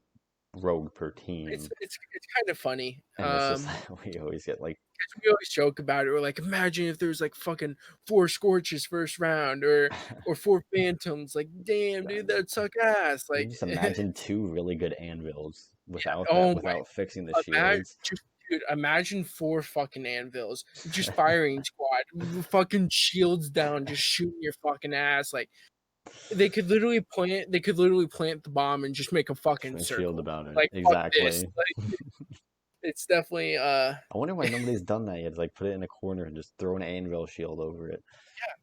rogue per It's team, it's it's kind of funny. and it's just we always get like 'Cause we always joke about it. We're like, imagine if there's like fucking 4 Scorches first round, or 4 Phantoms. Like, damn, dude, that'd suck ass. you Like, just imagine two really good anvils oh my, without fixing the imagine shields. just, dude, imagine 4 fucking anvils, just firing squad, fucking shields down, just shooting your fucking ass. Like, they could literally plant the bomb and just make a Just fucking make shield circle. about it. Like, fuck this. Exactly. Like, it's definitely I wonder why nobody's done that yet. It's like put it in a corner and just throw an anvil shield over it.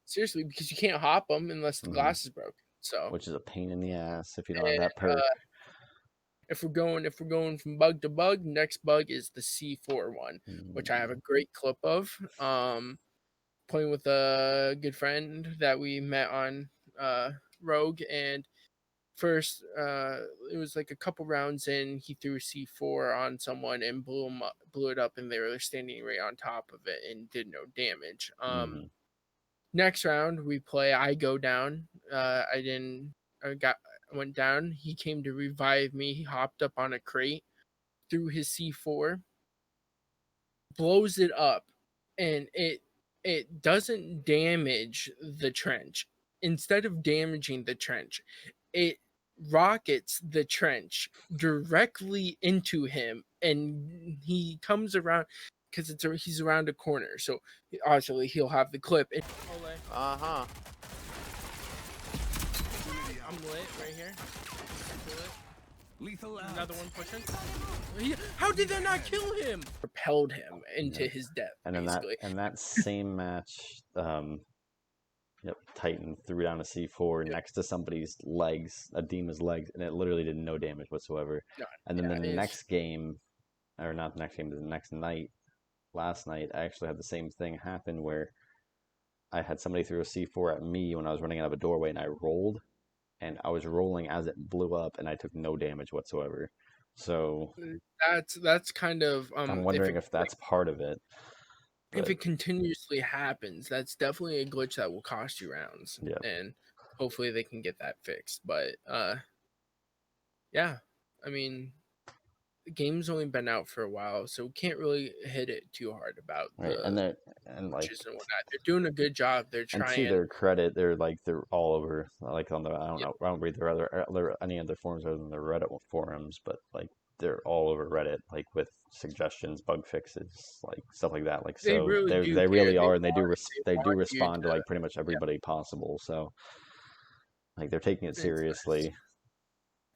seriously, because you can't hop them unless the Hmm. glass is broken. So, Which is a pain in the ass if you don't have and that perk. if we're going from bug to bug, next bug is the C4 one, which I have a Mm. great clip of. Playing with a good friend that we met on Rogue, and first it was like a couple rounds in, he threw a C4 on someone and blew it up, and they were standing right on top of it and did no damage. Hmm. Next round we play, I go down. I went down. He came to revive me. He hopped up on a crate, threw his C4, blows it up, and it doesn't damage the trench. Instead of damaging the trench, it rockets the trench directly into him, and he comes around because he's around a corner. So obviously he'll have the clip. And Uh-huh. I'm lit right here. Lethal Another one pushing. How did that not kill him? Propelled him into his death. And then basically. that same match, Titan threw down a C4 next to somebody's legs, a demon's legs, and it literally did no damage whatsoever. No, And then the next game, or not the next game, the next night, last night, I actually had the same thing happen where I had somebody throw a C4 at me when I was running out of a doorway, and I rolled, and I was rolling as it blew up, and I took no damage whatsoever. So that's kind of I'm wondering if that's part of it. If it continuously happens, that's definitely a glitch that will cost you rounds. Yeah. And hopefully they can get that fixed. But yeah, I mean, the game's only been out for a while, so we can't really hit it too hard about Right, the and glitches and whatnot. They're doing a good job. They're and trying. to their credit, they're all over. Like on the I don't read their any other forums other than the Reddit forums, but like they're all over Reddit, like with suggestions, bug fixes, like stuff like that. Like They so really do they care. really They are, and they do want you respond to to- like pretty much everybody possible. So like they're taking it It's seriously.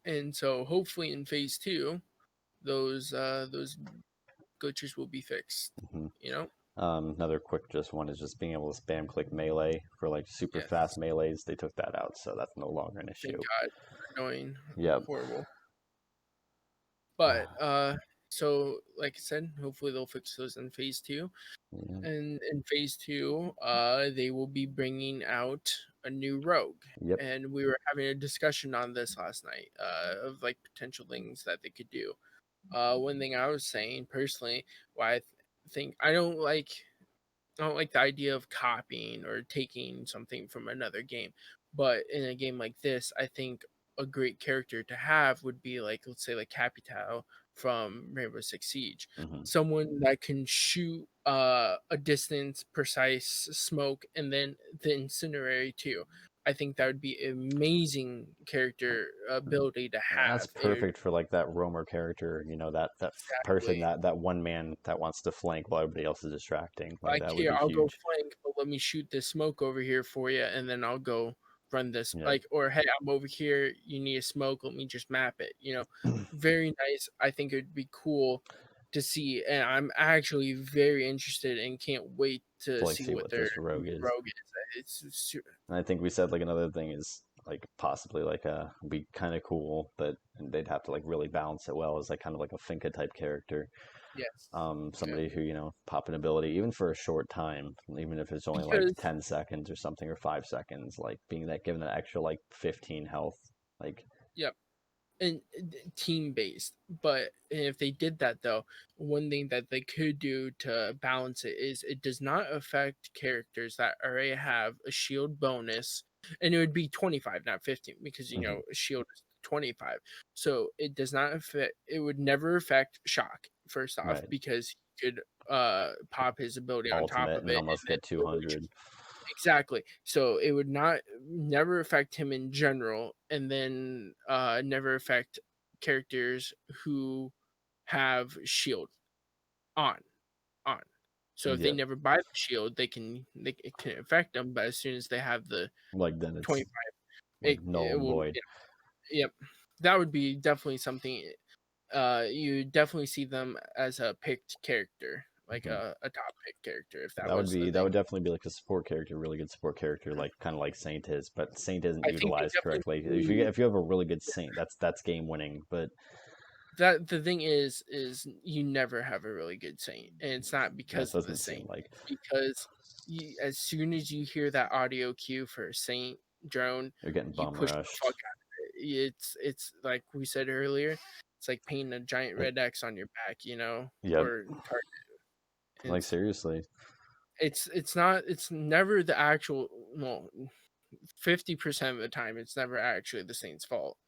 And so hopefully in phase 2, those glitches will be fixed. Mhm. You know. Another quick just one is just being able to spam click melee for like super fast melees. They took that out, so that's no longer an issue. Thank God. Annoying. Yep. Horrible. But so like I said, hopefully they'll fix those in phase 2. Yeah. And in phase 2, they will be bringing out a new rogue. Yep. And we were having a discussion on this last night, of like potential things that they could do. One thing I was saying personally, why I think I don't like the idea of copying or taking something from another game. But in a game like this, I think a great character to have would be like, let's say, like Capitao from Rainbow Six Siege. Mhm. Someone that can shoot a distance, precise smoke, and then the incendiary too. I think that would be an amazing character ability to have. That's perfect for like that roamer character, that person, that one man that wants to flank while everybody else is distracting. Like that would here, be I'll go huge. flank, but let me shoot this smoke over here for you, and then I'll go run this. Yeah. Like, or hey, I'm over here. You need a smoke. Let me just map it. Very nice. I think it'd be cool to see, and I'm actually very interested and can't wait to like, see what their this rogue is. It's And I think we said like another thing is like possibly like be kind of cool, but they'd have to like really balance it well as like kind of like a Finka type character. yes. Somebody who pop an ability even for a short time, even if it's only like 10 seconds or something or 5 seconds, like being that given that extra like 15 health, like Yep. And team based, but if they did that though, one thing that they could do to balance it is it does not affect characters that already have a shield bonus, and it would be 25 not 15 because a shield is 25, so it does not affect, it would never affect Shock first off, Right. because he could pop his ability on top ultimate of and it almost get 200. Exactly. So it would never affect him in general, and then never affect characters who have shield on. So if they Yep. never buy the shield, it can affect them, but as soon as they have the Like then it's 25, like null it and will. void. Yep. That would be definitely something. You definitely see them as a picked character, like a top pick character. If that would was be the that would thing. definitely be like a support character, really good support character, like kind of like Saint is, but Saint isn't I think they utilized definitely correctly. If you have a really good Saint, that's game winning. But that the thing is you never have a really good Saint, and it's not that because of the doesn't seem Saint. like Because as soon as you hear that audio cue for a Saint drone, you're getting you bum push the rushed. fuck out of it. It's like we said earlier, it's like painting a giant red X on your back, Yep. or target. Like seriously. It's never the actual, well, 50% of the time it's never actually the Saint's fault.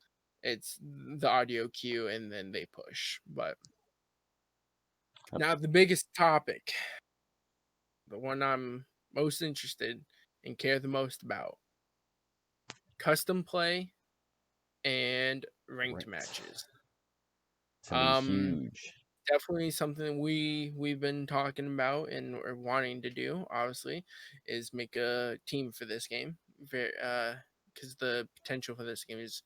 It's the audio cue and then they push. But Now, the biggest topic, the one I'm most interested and care the most about, custom play and ranked Right. matches. It's gonna be Um, huge. Definitely something we've been talking about and are wanting to do. Obviously, is make a team for this game. Because the potential for this game is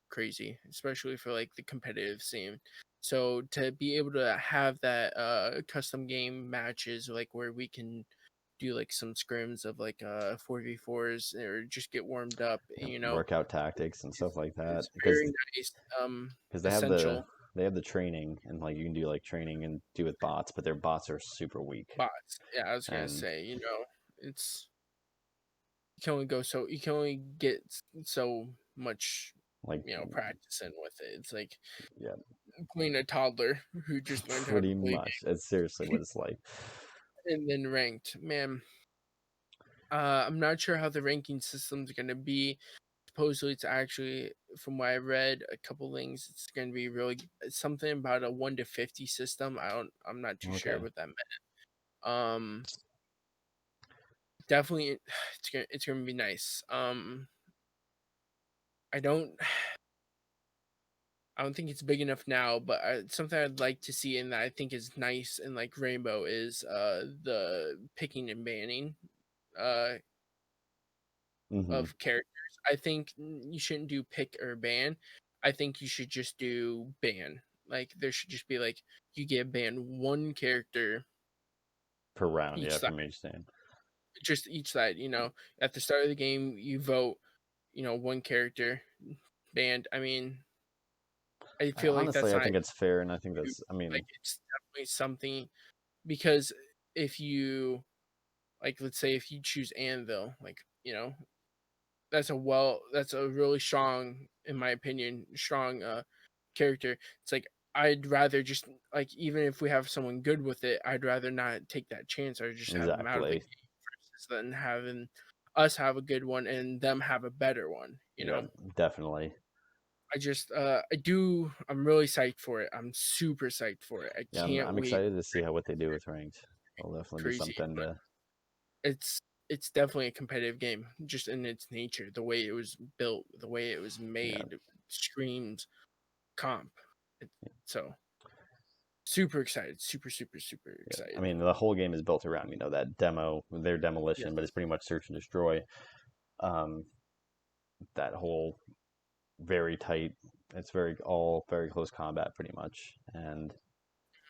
crazy, especially for like the competitive scene. So to be able to have that custom game matches like where we can do like some scrims of like 4v4s or just get warmed up, Yep. Workout tactics and stuff like that. is very nice. Because Essential they have the training and like you can do like training and do with bots, but their bots are super weak. bots. Yeah, I was gonna And say, it's you can only get so much, like practice in with it. It's like yeah, playing a toddler who just learned how to pretty play much. It's seriously what it's like. and then ranked. Man, I'm not sure how the ranking system's gonna be. Supposedly, it's actually, from what I read, a couple things. It's gonna be really something about a 1 to 50 system. I'm not too sure Okay. what that meant. Definitely, it's gonna be nice. I don't I don't think it's big enough now, but something I'd like to see and that I think is nice in like Rainbow is the picking and banning uh Hmm. of characters. I think you shouldn't do pick or ban. I think you should just do ban. Like there should just be like you get banned one character Per round, each yeah, side, from each stand. just each side. At the start of the game you vote. One character banned. I mean, I feel like Honestly, that's I not think it's fair, and I think true. that's. I mean, Like it's definitely something because if you like, let's say if you choose Anvil, like that's a really strong, in my opinion, strong character. It's like I'd rather just like even if we have someone good with it, I'd rather not take that chance or just have them out of the exactly. game versus than having us have a good one and them have a better one. Yeah, definitely. I'm really psyched for it. I'm super psyched for it. I Yeah, can't I'm wait. excited to see what they do with ranked. It'll definitely be Crazy, something but to. it's definitely a competitive game, just in its nature. The way it was built, the way it was Yeah, made, screams comp. So super excited, super super super yeah. I excited. mean, the whole game is built around that demo, their Yes. demolition, but it's pretty much search and destroy. Um, that whole very tight. It's all very close combat, pretty much, and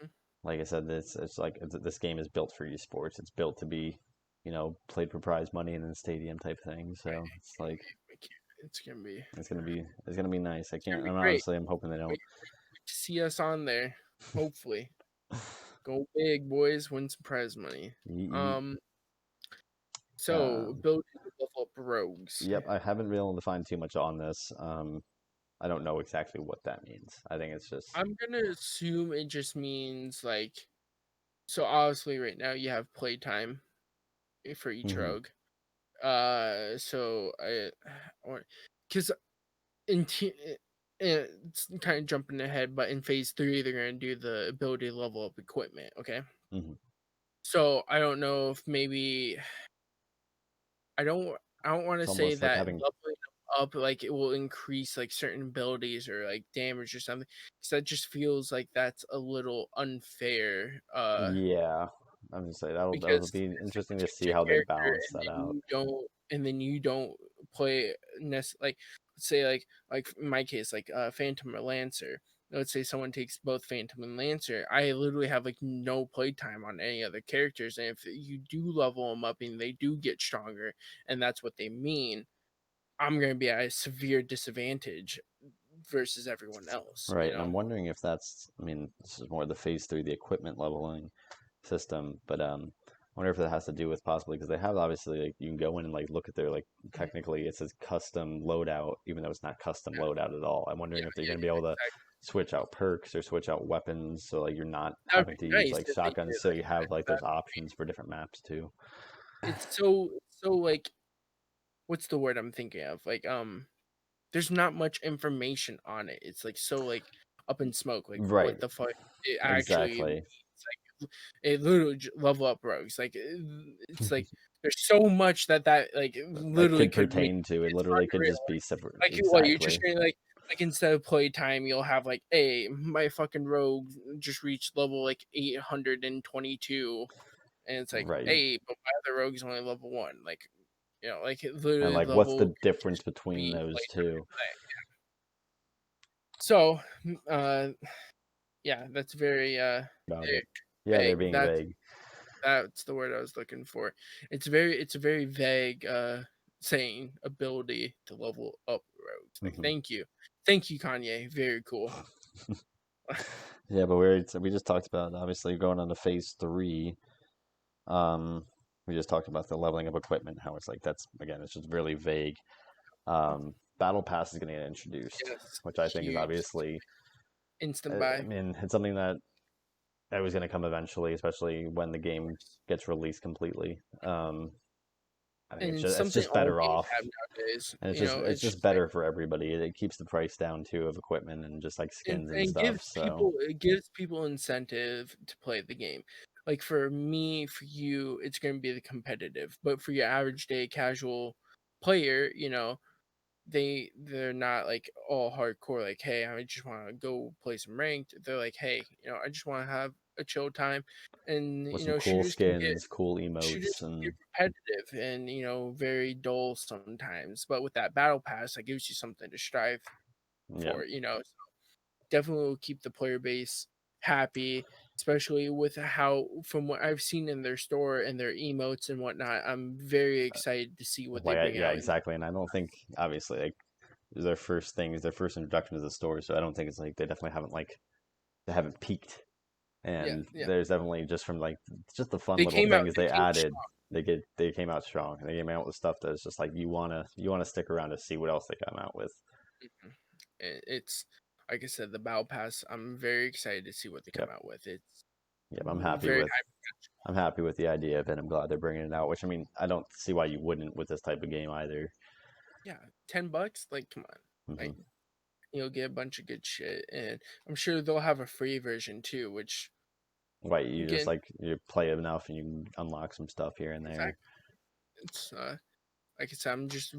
Mhm. like I said, this game is built for esports. It's built to be, played for prize money and then stadium type thing. So it's like I can't- It's gonna be it's gonna be nice. I it's gonna can't. be I'm great. honestly, I'm hoping they don't. Wait, wait to see us on there. Hopefully, go big, boys. Win some prize money. Yeet, yeet. Um. So Um, ability to level up rogues. yep, I haven't been able to find too much on this. I don't know exactly what that means. I think it's just. I'm gonna assume it just means like, so obviously right now you have playtime for each Mhm. rogue. So I, or because in it's kind of jumping ahead, but in phase 3 they're gonna do the ability to level up equipment. Okay, Mhm. so I don't know if maybe I don't I don't want to It's say almost like that having. leveling up like it will increase like certain abilities or like damage or something. Because that just feels like that's a little unfair. Yeah, I'm just saying that'll Because be let's say interesting we to change see how a they character balance that out. and then you don't play like let's say like in my case like Phantom or Lancer. Let's say someone takes both Phantom and Lancer. I literally have like no playtime on any other characters, and if you do level them up and they do get stronger, and that's what they mean, I'm going to be at a severe disadvantage versus everyone else. Right, and I'm wondering if that's. I mean, this is more the phase 3, the equipment leveling system, but I wonder if that has to do with possibly because they have obviously like you can go in and like look at their like Mhm. technically it says custom loadout even though it's not custom Yeah, loadout at all. I'm yeah, wondering if they're yeah, going to be yeah, able to exactly. switch out perks or switch out weapons so like you're not That would having to be use nice like if they shotguns did so like you have like that. those options for different maps too. It's so like what's the word I'm thinking of? Like there's not much information on it. It's like so like up in smoke. Like what Right, the fuck it actually means. exactly. it literally level up rogues. Like it's like there's so much that like That literally could could make. pertain to it. It's Literally could unreal. just be separate. Like what you're just Exactly. saying, like instead of playtime, you'll have like, hey, my fucking rogue just reached level like 822, and it's like, Right. hey, but my other rogue is only level 1. Like, like it And literally like, what's level the difference between beat those playtime. two? So, yeah, that's very About very it. Yeah, they're vague. being vague. That's the word I was looking for. It's a very vague saying ability to level up rogues. Like, thank you, Kanye. Very cool. Yeah, but we just talked about obviously going on to phase 3. We just talked about the leveling of equipment, how it's like that's again, it's just really vague. Battle Pass is going to get introduced, Yes, which I think is huge. obviously, Instant I buy. mean, it's something that was going to come eventually, especially when the game gets released completely. I think And it's something just all better games off, have nowadays. and it's It's just just like, better for everybody. It keeps the price down too of equipment and just like skins and and stuff. So gives people incentive to play the game. Like for me, for you, it's going to be the competitive. But for your average day casual player, they're not like all hardcore. Like, hey, I just want to go play some ranked. They're like, hey, I just want to have a chill time, and with some cool skins, cool shooters emotes, can get and repetitive and very dull sometimes. But with that battle pass, that gives you something to strive yeah, for. So definitely will keep the player base happy, especially with how, from what I've seen in their store and their emotes and whatnot. I'm very excited to see what they like bring yeah, out. exactly. And I don't think obviously like their first thing is their first introduction to the store, so I don't think it's like they haven't peaked. Yeah, And yeah. there's definitely just from like just the fun They little came out. things They they came added. strong. They came out strong. And they came out with stuff that's just like you wanna stick around to see what else they come out with. Mhm. It's like I said, the battle pass. I'm very excited to see what they come Yep. out with. It's Yep. very I'm happy with the idea of it. I'm glad they're bringing it out. Which I mean, I don't see why you wouldn't with this type of game either. yeah. $10. Like, come on. Hmm. Like, you'll get a bunch of good shit, and I'm sure they'll have a free version too. Which Right, you just again, like you play enough and you can unlock some stuff here and there. exactly. It's like I said, I'm just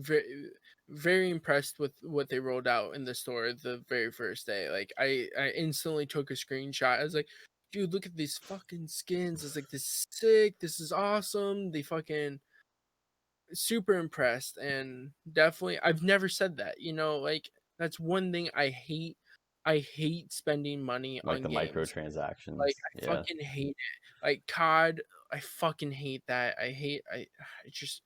very impressed with what they rolled out in the store the very first day. Like I instantly took a screenshot. I was like, dude, look at these fucking skins. It's like, this is sick. This is awesome. They fucking super impressed, and definitely I've never said that. Like, that's one thing I hate. I hate spending money Like on the games. microtransactions. Like, I Yeah. fucking hate it. Like COD, I fucking hate that. It's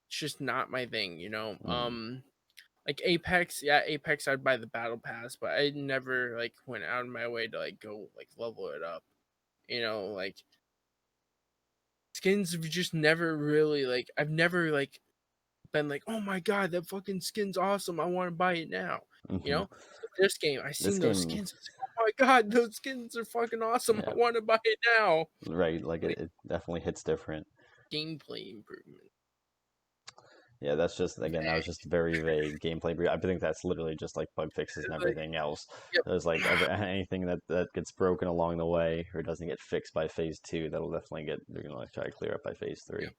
just not my thing. Hmm. Like Apex, yeah, Apex I'd buy the battle pass, but I never like went out of my way to like go like level it up. Like skins have just never really like, I've never like been like, oh my god, that fucking skin's awesome. I want to buy it now. You Hmm. know, this game, I This seen those game, skins. I was like, oh my god, those skins are fucking awesome. I yeah, want to buy it now. right. Like Like, it definitely hits different. gameplay improvement. Yeah, that's just again, that was Vague. just very vague gameplay. I think that's literally just like bug fixes and Like, everything else. yep. There's like anything that gets broken along the way or doesn't get fixed by phase 2, that'll definitely they're gonna like try to clear up by phase 3. Yep.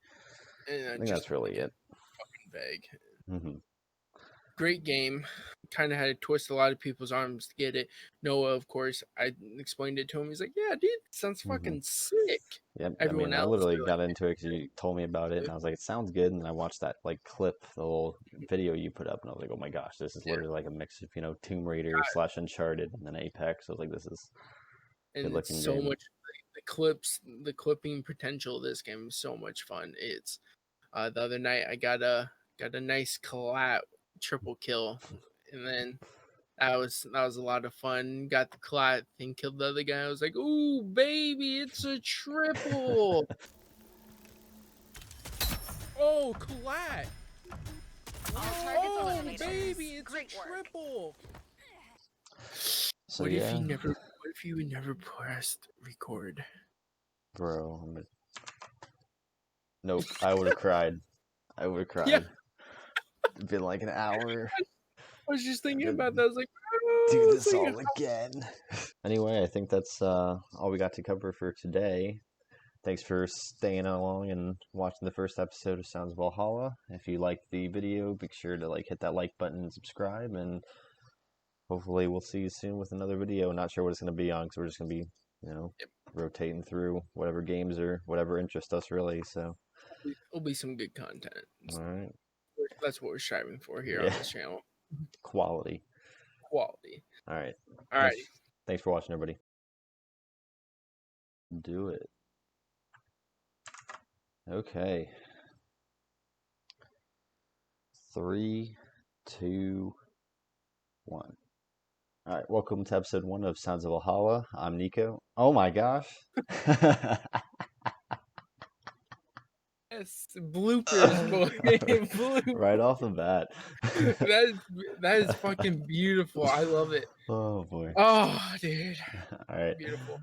And I think just that's really again, it. fucking vague. Hmm. Great game. Kind of had to twist a lot of people's arms to get it. Noah, of course, I explained it to him. He's like, "Yeah, dude, sounds Hmm. fucking sick." Yep. I Everyone mean, I else, literally they're got into it because you told me about it, and I was like, "It sounds good." And then I watched that like clip, the little video you put up, and I was like, "Oh my gosh, this is yeah, literally like a mix of Tomb Raider / Uncharted and then Apex." I was like, "This is a good and it's looking so game." much. The clipping potential of this game is so much fun. It's the other night I got a nice collab triple kill, and then that was a lot of fun. Got the collab thing, killed the other guy. I was like, "Ooh, baby, it's a triple!" Oh, collat! All targets Oh, eliminated. baby, it's Great a work. triple! So What if yeah, you never pressed record? bro. Nope. I would have cried. I would have Yeah, cried. It'd been like an hour. I was just thinking To about that. I was like, do oh, it's this like, all again. Anyway, I think that's all we got to cover for today. thanks for staying along and watching the first episode of Sounds of Valhalla. If you liked the video, be sure to hit that like button and subscribe, and hopefully we'll see you soon with another video. Not sure what it's going to be on, because we're just going to be, rotating through whatever games or whatever interests us, really. So It'll be some good content. all right. That's what we're striving for here Yeah. on this channel. Quality. Quality. All right. All right. Thanks for watching, everybody. Do it. Okay. 3, 2, 1. All right, welcome to episode 1 of Sounds of Valhalla. I'm Nico. Oh my gosh. Yes, bloopers, boy. Bloopers. Right off the bat. That is fucking beautiful. I love it. Oh boy. Oh, dude. All right. Beautiful.